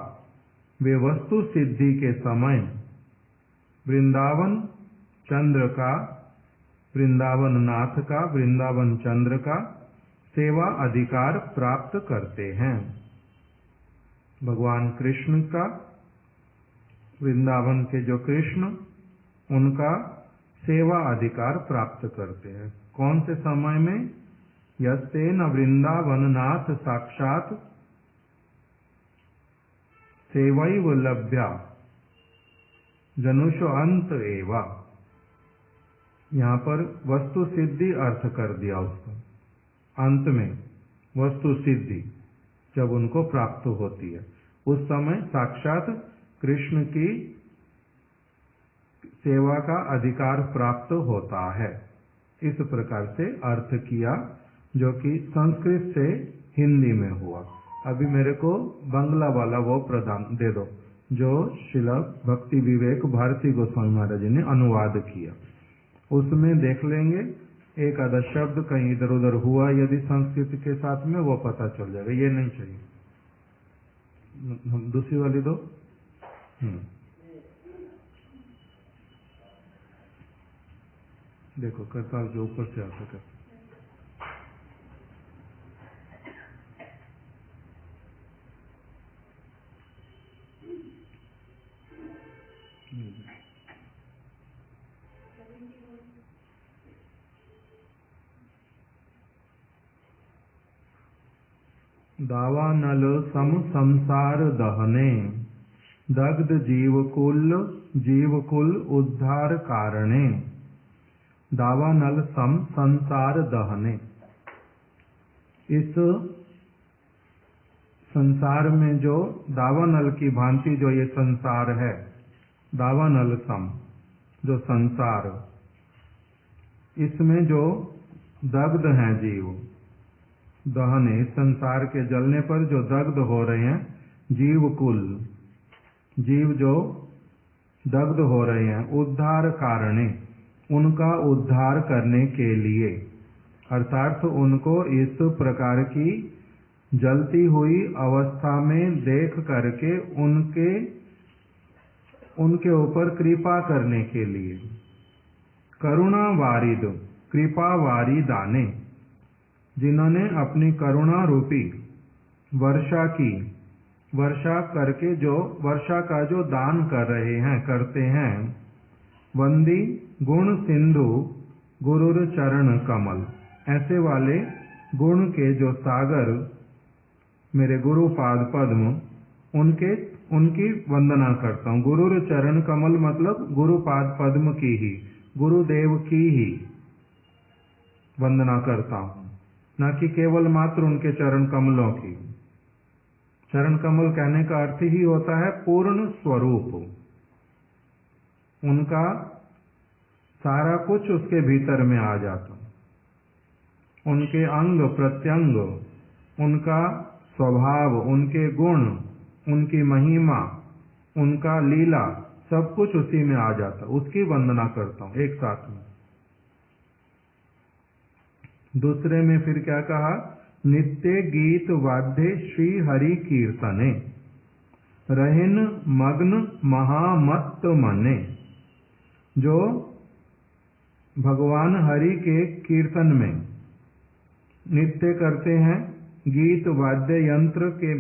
A: वे वस्तु सिद्धि के समय वृंदावन चंद्र का, वृंदावन नाथ का, वृंदावन चंद्र का सेवा अधिकार प्राप्त करते हैं। भगवान कृष्ण का, वृंदावन के जो कृष्ण, उनका सेवा अधिकार प्राप्त करते हैं। कौन से समय में, यस्तेन वृंदावननाथ साक्षात सेवैव लभ्या जनुषो अंत एवा। यहां पर वस्तु सिद्धि अर्थ कर दिया उसका, अंत में वस्तु सिद्धि जब उनको प्राप्त होती है उस समय साक्षात कृष्ण की सेवा का अधिकार प्राप्त होता है। इस प्रकार से अर्थ किया जो कि संस्कृत से हिंदी में हुआ। अभी मेरे को बंगला वाला वो प्रदान दे दो जो श्रील भक्ति विवेक भारती गोस्वामी महाराज जी ने अनुवाद किया, उसमें देख लेंगे एक आधा शब्द कहीं इधर उधर हुआ यदि संस्कृत के साथ में वो पता चल जाएगा, ये नहीं चाहिए। दूसरी वाली दो। देखो करताल के ऊपर से आ सके। दावानल सम संसार दहने दग्ध जीवकुल उद्धार कारणे। दावानल सम संसार दहने, इस संसार में जो दावानल की भांति जो ये संसार है, दावानल सम जो संसार, इसमें जो दग्ध हैं जीव, दहने संसार के जलने पर जो दग्ध हो रहे हैं, जीवकुल जीव जो दग्ध हो रहे हैं, उद्धार कारणे उनका उद्धार करने के लिए, अर्थात उनको इस प्रकार की जलती हुई अवस्था में देख करके उनके ऊपर कृपा करने के लिए। करुणा वारिद कृपा वारिदाने, जिन्होंने अपनी करुणा रूपी वर्षा की, वर्षा करके जो वर्षा का जो दान कर रहे हैं, करते हैं। वंदी गुण सिंधु गुरुर चरण कमल, ऐसे वाले गुण के जो सागर मेरे गुरु पाद पद्म, उनकी वंदना करता हूँ। गुरुर चरण कमल मतलब गुरु पाद पद्म की ही, गुरुदेव की ही वंदना करता हूँ, न कि केवल मात्र उनके चरण कमलों की। चरण कमल कहने का अर्थ ही होता है पूर्ण स्वरूप, उनका सारा कुछ उसके भीतर में आ जाता, उनके अंग प्रत्यंग, उनका स्वभाव, उनके गुण, उनकी महिमा, उनका लीला, सब कुछ उसी में आ जाता, उसकी वंदना करता हूं एक साथ में। दूसरे में फिर क्या कहा, नित्य गीत वाद्य श्री हरि कीर्तने रहन मग्न महामत्त मने, जो भगवान हरि के कीर्तन में नित्य करते हैं, गीत वाद्य यंत्र के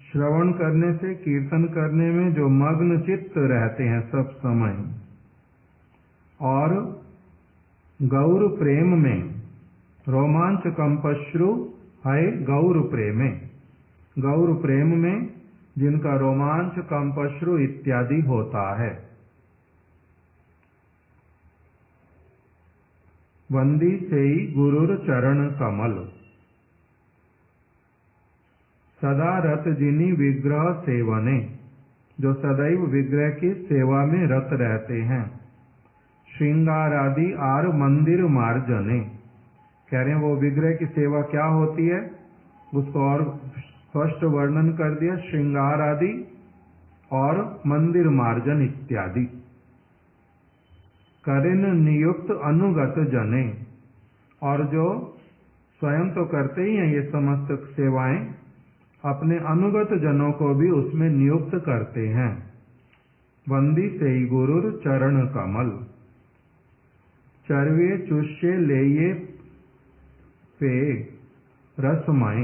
A: श्रवण करने से, कीर्तन करने में जो मग्न चित्त रहते हैं सब समय, और गौर प्रेम में रोमांच कंपश्रु है गौर प्रेमे, गौर प्रेम में जिनका रोमांच कंपश्रु इत्यादि होता है। वंदी सेई गुरुर चरण कमल, सदा रत जिनी विग्रह सेवने, जो सदैव विग्रह की सेवा में रत रहते हैं। श्रृंगार आदि आर मंदिर मार्जने, कह रहे हैं वो विग्रह की सेवा क्या होती है, उसको और स्पष्ट वर्णन कर दिया। श्रृंगार आदि और मंदिर मार्जन इत्यादि। करेन नियुक्त अनुगत जने, और जो स्वयं तो करते ही हैं ये समस्त सेवाएं, अपने अनुगत जनों को भी उसमें नियुक्त करते हैं। वंदी सेई गुरुर चरण कमल, चरवे चुष्ये लेये पे रसमय,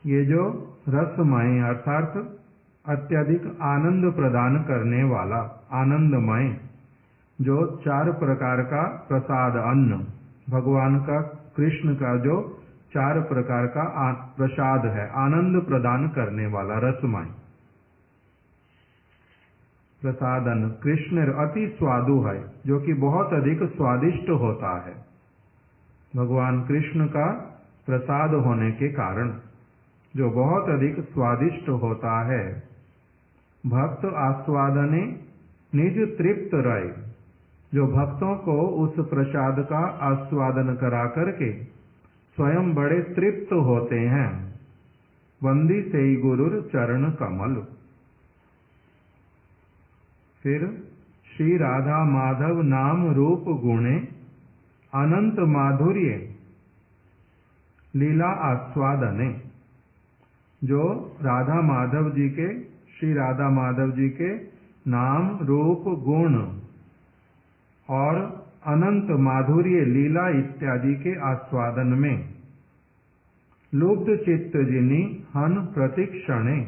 A: ये जो रसमय अर्थात अत्यधिक आनंद प्रदान करने वाला, आनंदमय, जो 4 प्रकार का प्रसाद अन्न, भगवान का, कृष्ण का जो 4 प्रकार का प्रसाद है, आनंद प्रदान करने वाला रसमय प्रसाद अन्न। कृष्ण अति स्वादु है, जो कि बहुत अधिक स्वादिष्ट होता है। भगवान कृष्ण का प्रसाद होने के कारण जो बहुत अधिक स्वादिष्ट होता है। भक्त आस्वादने निज तृप्त रहे, जो भक्तों को उस प्रसाद का आस्वादन करा करके स्वयं बड़े तृप्त होते हैं। वंदी सेई गुरुर चरण कमल। फिर श्री राधा माधव नाम रूप गुणे अनंत माधुर्य लीला आस्वादने, जो राधा माधव जी के, श्री राधा माधव जी के नाम रूप गुण और अनंत माधुर्य लीला इत्यादि के आस्वादन में लुब्ध चित्त जिनी हन प्रतिक्षणे,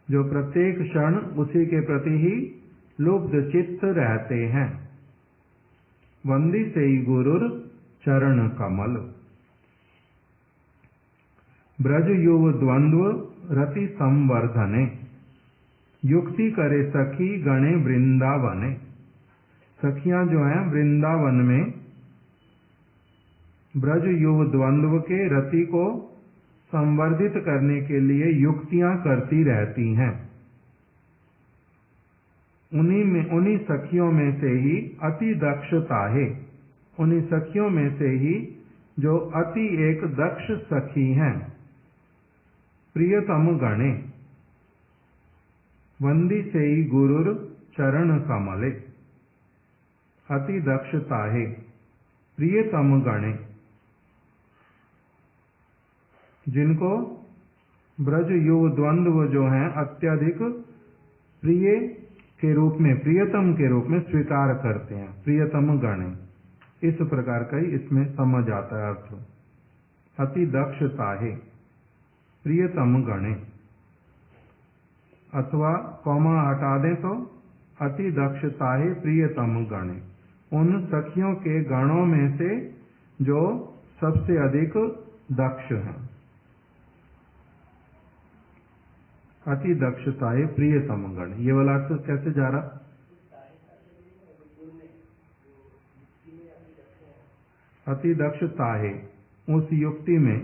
A: जो प्रत्येक क्षण उसी के प्रति ही लुब्ध चित्त रहते हैं। वंदी सेई गुरुर चरण कमल। ब्रज युव द्वंद्व रति संवर्धने, युक्ति करे सखी गणे वृंदावने। सखियां जो हैं वृंदावन में ब्रज युव द्वंद्व के रति को संवर्धित करने के लिए युक्तियां करती रहती हैं। उन्हीं सखियों में से ही अति दक्षता है, उन्हीं सखियों में से ही जो अति एक दक्ष सखी हैं, प्रियतम गणे। वंदी सेई गुरुर चरण कमले, अति दक्षता है, प्रियतम गणे, जिनको ब्रज युव द्वंद्व जो हैं अत्यधिक प्रिय के रूप में, प्रियतम के रूप में स्वीकार करते हैं। प्रियतम गणे, इस प्रकार का ही इसमें समझ आता है अर्थ। अति दक्षता है, प्रियतम गणे, अथवा कौमा हटा दें तो अति दक्षता है प्रियतम गणे, उन सखियों के गणों में से जो सबसे अधिक दक्ष हैं। अति दक्षता है प्रियतम गण, ये वाला अर्थ कैसे जा रहा? अति दक्षता है उस युक्ति में,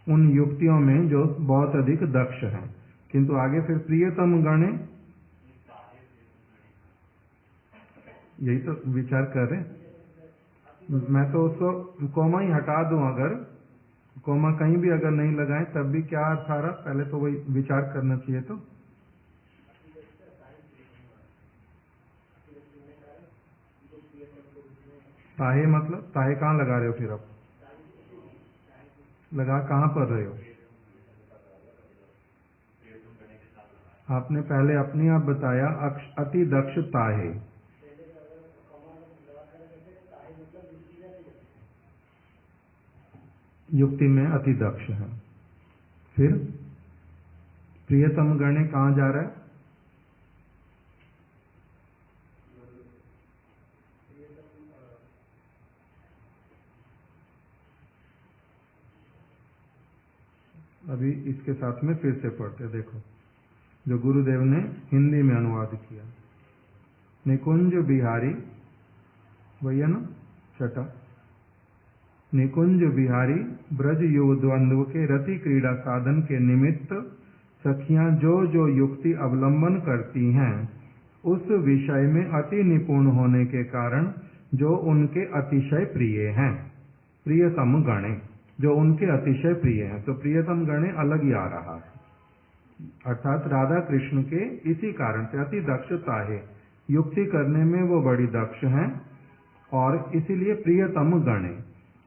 A: उन युक्तियों में जो बहुत अधिक दक्ष हैं। किंतु आगे फिर प्रियतम गणे, यही तो विचार कर रहे। मैं तो उसको कोमा ही हटा दूं, अगर कोमा कहीं भी अगर नहीं लगाएं तब भी क्या अर्थ आ रहा, पहले तो वही विचार करना चाहिए। तो ताहे मतलब ताहे कहाँ लगा रहे हो? फिर आप लगा कहाँ पर रहे हो? आपने पहले अपने आप बताया अति दक्षता है। युक्ति में अति दक्ष है। फिर प्रियतम गणे कहाँ जा रहा है? अभी इसके साथ में फिर से पढ़ते, देखो जो गुरुदेव ने हिंदी में अनुवाद किया। निकुंज बिहारी, वही है ना, छठा। निकुंज बिहारी ब्रज युग द्वंद्व के रति क्रीड़ा साधन के निमित्त सखियां जो जो युक्ति अवलंबन करती हैं, उस विषय में अति निपुण होने के कारण जो उनके अतिशय प्रिय हैं, प्रियतम गणे, जो उनके अतिशय प्रिय हैं। तो प्रियतम गणे अलग ही आ रहा है, अर्थात राधा कृष्ण के इसी कारण से अति दक्षता है, युक्ति करने में वो बड़ी दक्ष हैं, और इसीलिए प्रियतम गणे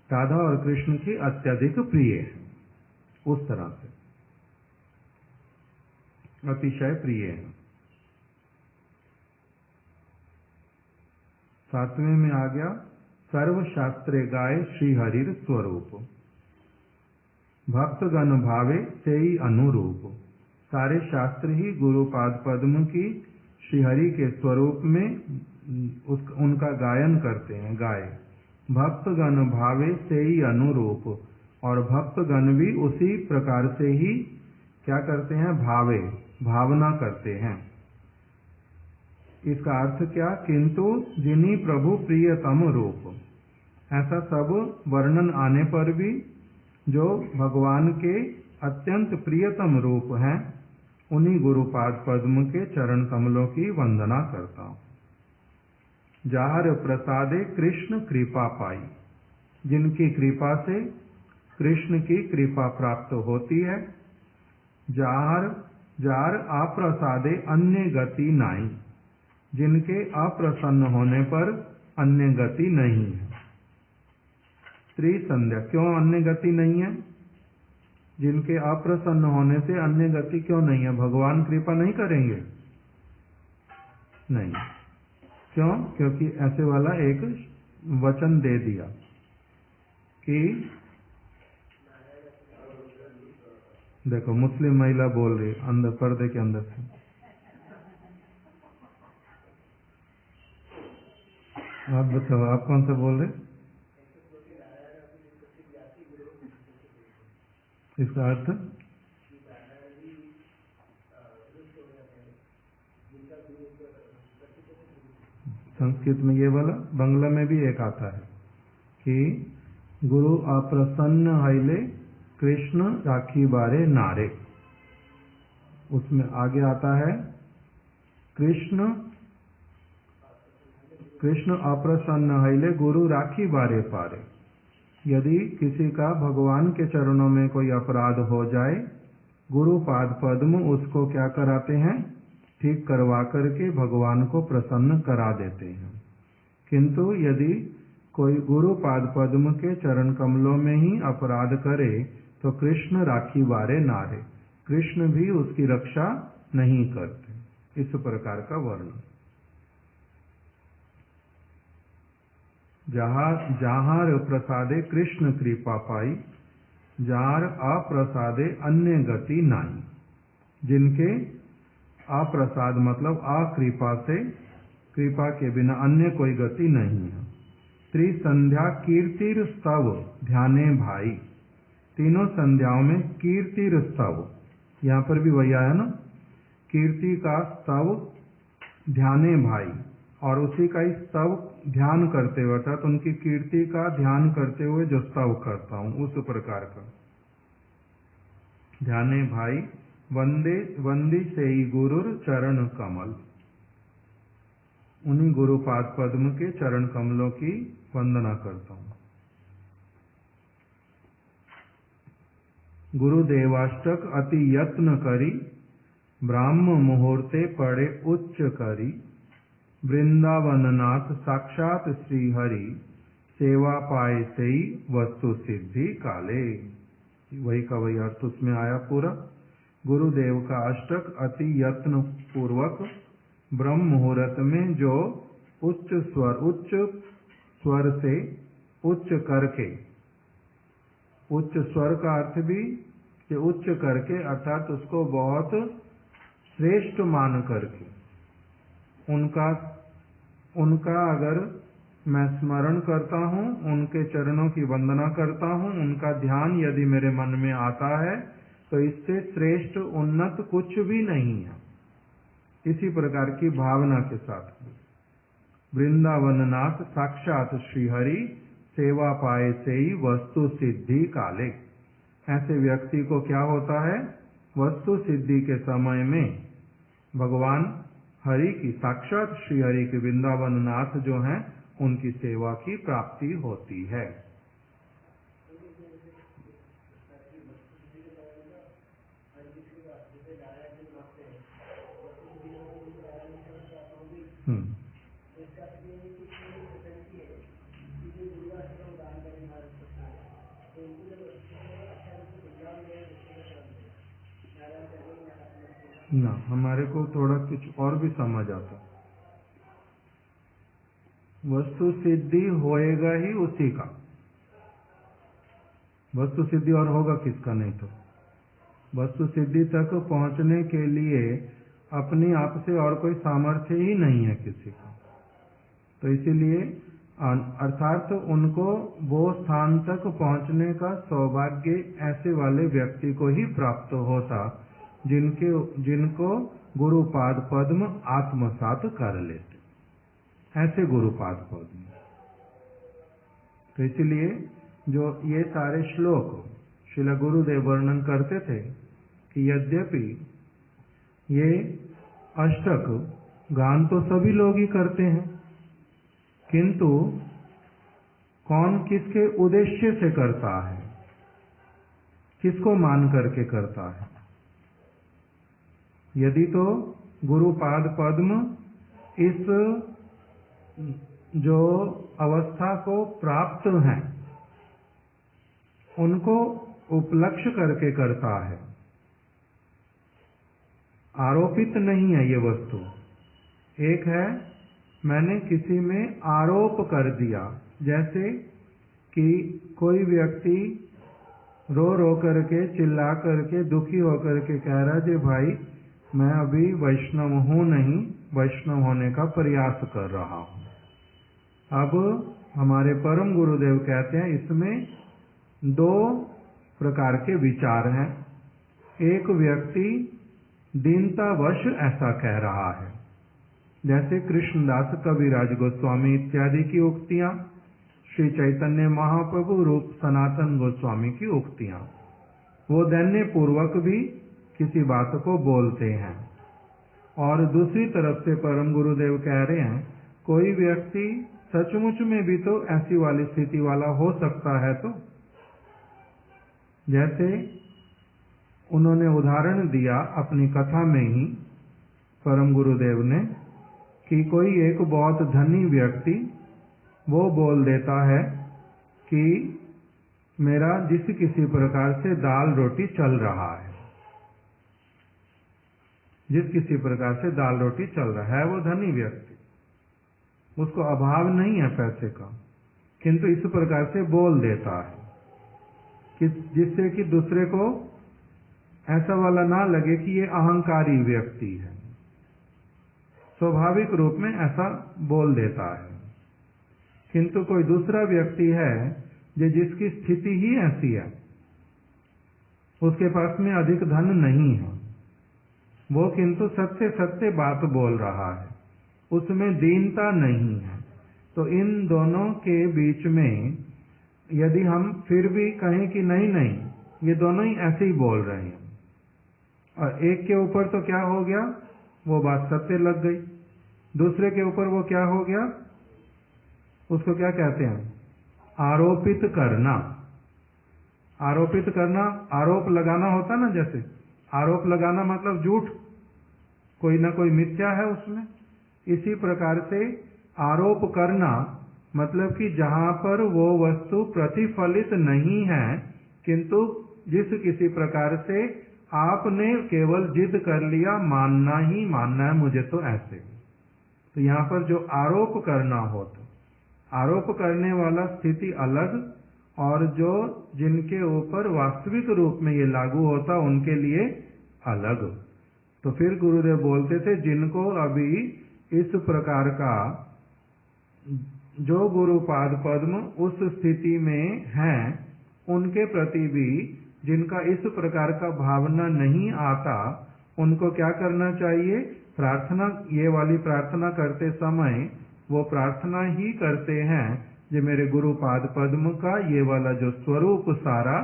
A: राधा और कृष्ण की अत्यधिक प्रिय है, उस तरह से अतिशय प्रिय है। सातवें में आ गया सर्व शास्त्रे गाये श्री हरिर स्वरूप, भक्तगण भावे सेई अनुरूप। सारे शास्त्र ही गुरुपाद पद्म की श्रीहरि के स्वरूप में उनका गायन करते हैं, गाये। भक्तगण भावे सेई अनुरूप, और भक्तगण भी उसी प्रकार से ही क्या करते हैं, भावे, भावना करते हैं। इसका अर्थ क्या? किंतु जिन्हीं प्रभु प्रियतम रूप, ऐसा सब वर्णन आने पर भी जो भगवान के अत्यंत प्रियतम रूप हैं, उन्हीं गुरुपाद पद्म के चरण कमलों की वंदना करता हूं। जार प्रसादे कृष्ण कृपा पाई, जिनकी कृपा से कृष्ण की कृपा प्राप्त होती है। जार जार अप्रसादे अन्य गति नाई, जिनके अप्रसन्न होने पर अन्य गति नहीं है। त्रिसंध्या, क्यों अन्य गति नहीं है? जिनके अप्रसन्न होने से अन्य गति क्यों नहीं है? भगवान कृपा नहीं करेंगे? नहीं। क्यों? क्योंकि ऐसे वाला एक वचन दे दिया कि देखो मुस्लिम महिला बोल रही अंदर, पर्दे के अंदर से, आप बताओ आप कौन सा बोल रहे? इसका अर्थ संस्कृत में ये वाला, बांग्ला में भी एक आता है कि गुरु अप्रसन्न हईले कृष्ण राखी बारे नारे। उसमें आगे आता है कृष्ण अप्रसन्न हईले गुरु राखी बारे पारे। यदि किसी का भगवान के चरणों में कोई अपराध हो जाए, गुरुपाद पद्म उसको क्या कराते हैं? ठीक करवा करके भगवान को प्रसन्न करा देते हैं। किंतु यदि कोई गुरुपाद पद्म के चरण कमलों में ही अपराध करे तो कृष्ण राखी बारे नारे, कृष्ण भी उसकी रक्षा नहीं करते। इस प्रकार का वर्णन। जहार प्रसादे कृष्ण कृपा पाई, जार अप्रसादे अन्य गति नाई। जिनके अप्रसाद मतलब अकृपा से, कृपा के बिना अन्य कोई गति नहीं है। त्रिसंध्या कीर्तिर स्तव ध्याने भाई, तीनों संध्याओं में कीर्तिर स्तव, यहाँ पर भी वही आया ना, कीर्ति का स्तव ध्याने भाई, और उसी का ही स्तव ध्यान करते हुए, अर्थात उनकी कीर्ति का ध्यान करते हुए जो स्तव करता हूं, उस प्रकार का ध्याने भाई। वंदी से ही गुरुर चरण कमल, उन्हीं गुरुपाद पद्म के चरण कमलों की वंदना करता हूं। गुरुदेवाष्टक अति यत्न करी, ब्राह्म मुहूर्ते पड़े उच्च करी। वृंदावननाथ साक्षात श्री हरि, सेवा पाए से ही वस्तु सिद्धि काले। वही का वही अर्थ उसमें आया पूरा। गुरुदेव का अष्टक अति यत्न पूर्वक ब्रह्म मुहूर्त में जो उच्च स्वर से उच्च करके, उच्च स्वर का अर्थ भी कि उच्च करके अर्थात उसको बहुत श्रेष्ठ मान करके उनका अगर मैं स्मरण करता हूँ, उनके चरणों की वंदना करता हूँ, उनका ध्यान यदि मेरे मन में आता है तो इससे श्रेष्ठ उन्नत कुछ भी नहीं है। इसी प्रकार की भावना के साथ वृंदावननाथ साक्षात श्रीहरि सेवा पाए से ही वस्तु सिद्धि काले। ऐसे व्यक्ति को क्या होता है, वस्तु सिद्धि के समय में भगवान हरि की, साक्षात श्री हरि के वृंदावननाथ जो हैं उनकी सेवा की प्राप्ति होती है। ना हमारे को थोड़ा कुछ और भी समझ आता। वस्तु सिद्धि होएगा ही उसी का, वस्तु सिद्धि और होगा किसका, नहीं तो वस्तु सिद्धि तक पहुंचने के लिए अपने आप से और कोई सामर्थ्य ही नहीं है किसी का। तो इसीलिए अर्थात उनको वो स्थान तक पहुंचने का सौभाग्य ऐसे वाले व्यक्ति को ही प्राप्त होता जिनको गुरुपाद पद्म आत्मसात कर लेते, ऐसे गुरुपाद पद्म। तो इसलिए जो ये सारे श्लोक श्रील गुरुदेव वर्णन करते थे कि यद्यपि ये अष्टक गान तो सभी लोग ही करते हैं, किंतु कौन किसके उद्देश्य से करता है, किसको मान करके करता है। यदि तो गुरुपाद पद्म इस जो अवस्था को प्राप्त हैं उनको उपलक्ष्य करके करता है, आरोपित नहीं है ये वस्तु। एक है मैंने किसी में आरोप कर दिया, जैसे कि कोई व्यक्ति रो रो करके चिल्ला करके दुखी होकर के कह रहा है, जी भाई मैं अभी वैष्णव हूं नहीं, वैष्णव होने का प्रयास कर रहा हूं। अब हमारे परम गुरुदेव कहते हैं इसमें दो प्रकार के विचार हैं। एक व्यक्ति दीनतावश ऐसा कह रहा है, जैसे कृष्णदास कविराज गोस्वामी इत्यादि की उक्तियां, श्री चैतन्य महाप्रभु रूप सनातन गोस्वामी की उक्तियां, वो दैन्य पूर्वक भी किसी बात को बोलते हैं। और दूसरी तरफ से परम गुरुदेव कह रहे हैं कोई व्यक्ति सचमुच में भी तो ऐसी वाली स्थिति वाला हो सकता है। तो जैसे उन्होंने उदाहरण दिया अपनी कथा में ही परम गुरुदेव ने कि कोई एक बहुत धनी व्यक्ति वो बोल देता है कि मेरा जिस किसी प्रकार से दाल रोटी चल रहा है, जिस किसी प्रकार से दाल रोटी चल रहा है, वो धनी व्यक्ति, उसको अभाव नहीं है पैसे का, किंतु इस प्रकार से बोल देता है कि जिससे कि दूसरे को ऐसा वाला ना लगे कि ये अहंकारी व्यक्ति है। स्वाभाविक रूप में ऐसा बोल देता है। किंतु कोई दूसरा व्यक्ति है जो जिसकी स्थिति ही ऐसी है, उसके पास में अधिक धन नहीं है, वो किंतु सत्य सत्य बात बोल रहा है, उसमें दीनता नहीं है। तो इन दोनों के बीच में यदि हम फिर भी कहें कि नहीं नहीं ये दोनों ही ऐसे ही बोल रहे हैं, और एक के ऊपर तो क्या हो गया, वो बात सत्य लग गई, दूसरे के ऊपर वो क्या हो गया, उसको क्या कहते हैं, आरोपित करना। आरोपित करना, आरोप लगाना होता ना, जैसे आरोप लगाना मतलब झूठ, कोई ना कोई मिथ्या है उसमें। इसी प्रकार से आरोप करना मतलब कि जहां पर वो वस्तु प्रतिफलित नहीं है, किंतु जिस किसी प्रकार से आपने केवल जिद कर लिया मानना ही मानना है मुझे तो ऐसे। तो यहाँ पर जो आरोप करना हो, तो आरोप करने वाला स्थिति अलग और जो जिनके ऊपर वास्तविक रूप में ये लागू होता उनके लिए अलग। तो फिर गुरुदेव बोलते थे जिनको अभी इस प्रकार का जो गुरुपाद पद्म उस स्थिति में है उनके प्रति भी जिनका इस प्रकार का भावना नहीं आता उनको क्या करना चाहिए? प्रार्थना, ये वाली प्रार्थना करते समय वो प्रार्थना ही करते हैं जो मेरे गुरुपाद पद्म का ये वाला जो स्वरूप सारा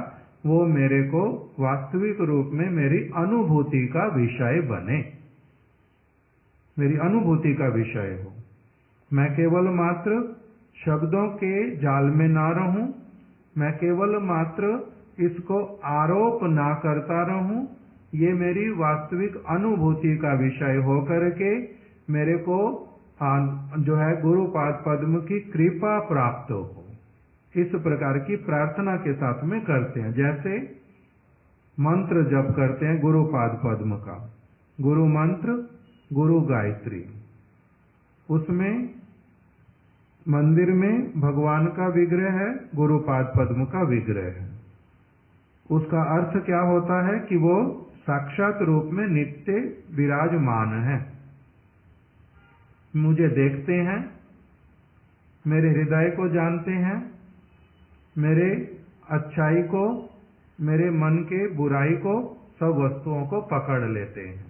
A: वो मेरे को वास्तविक रूप में मेरी अनुभूति का विषय बने, मेरी अनुभूति का विषय हो। मैं केवल मात्र शब्दों के जाल में ना रहूं, मैं केवल मात्र इसको आरोप ना करता रहूं, ये मेरी वास्तविक अनुभूति का विषय हो करके मेरे को जो है गुरुपाद पद्म की कृपा प्राप्त हो। इस प्रकार की प्रार्थना के साथ में करते हैं। जैसे मंत्र जप करते हैं गुरुपाद पद्म का, गुरु मंत्र, गुरु गायत्री, उसमें मंदिर में भगवान का विग्रह है, गुरुपाद पद्म का विग्रह है। उसका अर्थ क्या होता है कि वो साक्षात रूप में नित्य विराजमान है, मुझे देखते हैं, मेरे हृदय को जानते हैं, मेरे अच्छाई को, मेरे मन के बुराई को, सब वस्तुओं को पकड़ लेते हैं,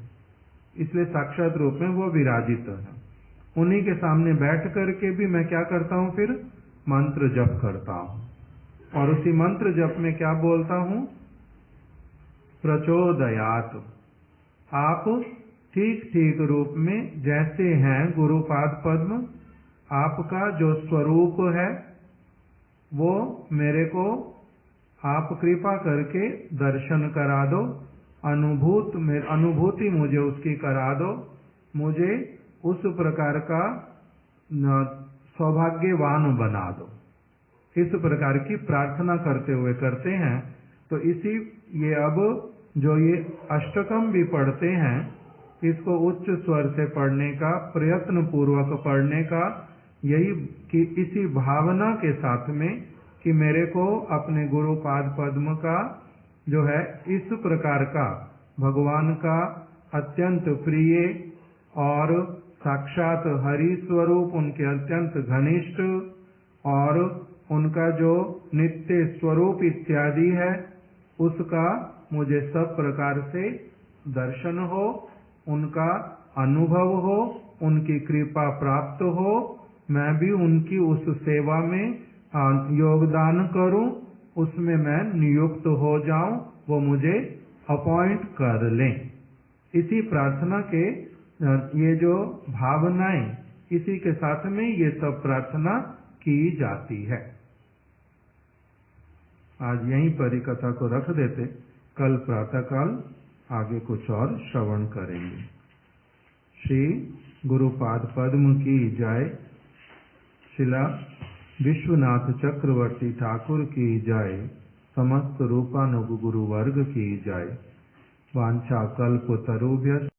A: इसलिए साक्षात रूप में वो विराजित है। उन्हीं के सामने बैठ करके भी मैं क्या करता हूँ? फिर मंत्र जप करता हूँ, और उसी मंत्र जप में क्या बोलता हूँ? प्रचोदयात। आप ठीक ठीक रूप में जैसे हैं गुरुपाद पद्म, आपका जो स्वरूप है वो मेरे को आप कृपा करके दर्शन करा दो, अनुभूति मुझे उसकी करा दो, मुझे उस प्रकार का सौभाग्यवान बना दो। इस प्रकार की प्रार्थना करते हुए करते हैं। तो इसी ये अब जो ये अष्टकम भी पढ़ते हैं, इसको उच्च स्वर से पढ़ने का, प्रयत्न पूर्वक पढ़ने का, यही कि इसी भावना के साथ में कि मेरे को अपने गुरुपाद पद्म का जो है इस प्रकार का भगवान का अत्यंत प्रिय और साक्षात हरि स्वरूप, उनके अत्यंत घनिष्ठ और उनका जो नित्य स्वरूप इत्यादि है उसका मुझे सब प्रकार से दर्शन हो, उनका अनुभव हो, उनकी कृपा प्राप्त हो, मैं भी उनकी उस सेवा में योगदान करूं, उसमें मैं नियुक्त हो जाऊं, वो मुझे अपॉइंट कर लें। इसी प्रार्थना के ये जो भावनाएं, इसी के साथ में ये सब प्रार्थना की जाती है। आज यहीं पर ही कथा को रख देते, कल प्रातःकाल आगे कुछ और श्रवण करेंगे। श्री गुरुपाद पद्म की जय। शिला विश्वनाथ चक्रवर्ती ठाकुर की जय। समस्त रूपानुग गुरु वर्ग की जय। वांछा कल्पतरुभ्यश्च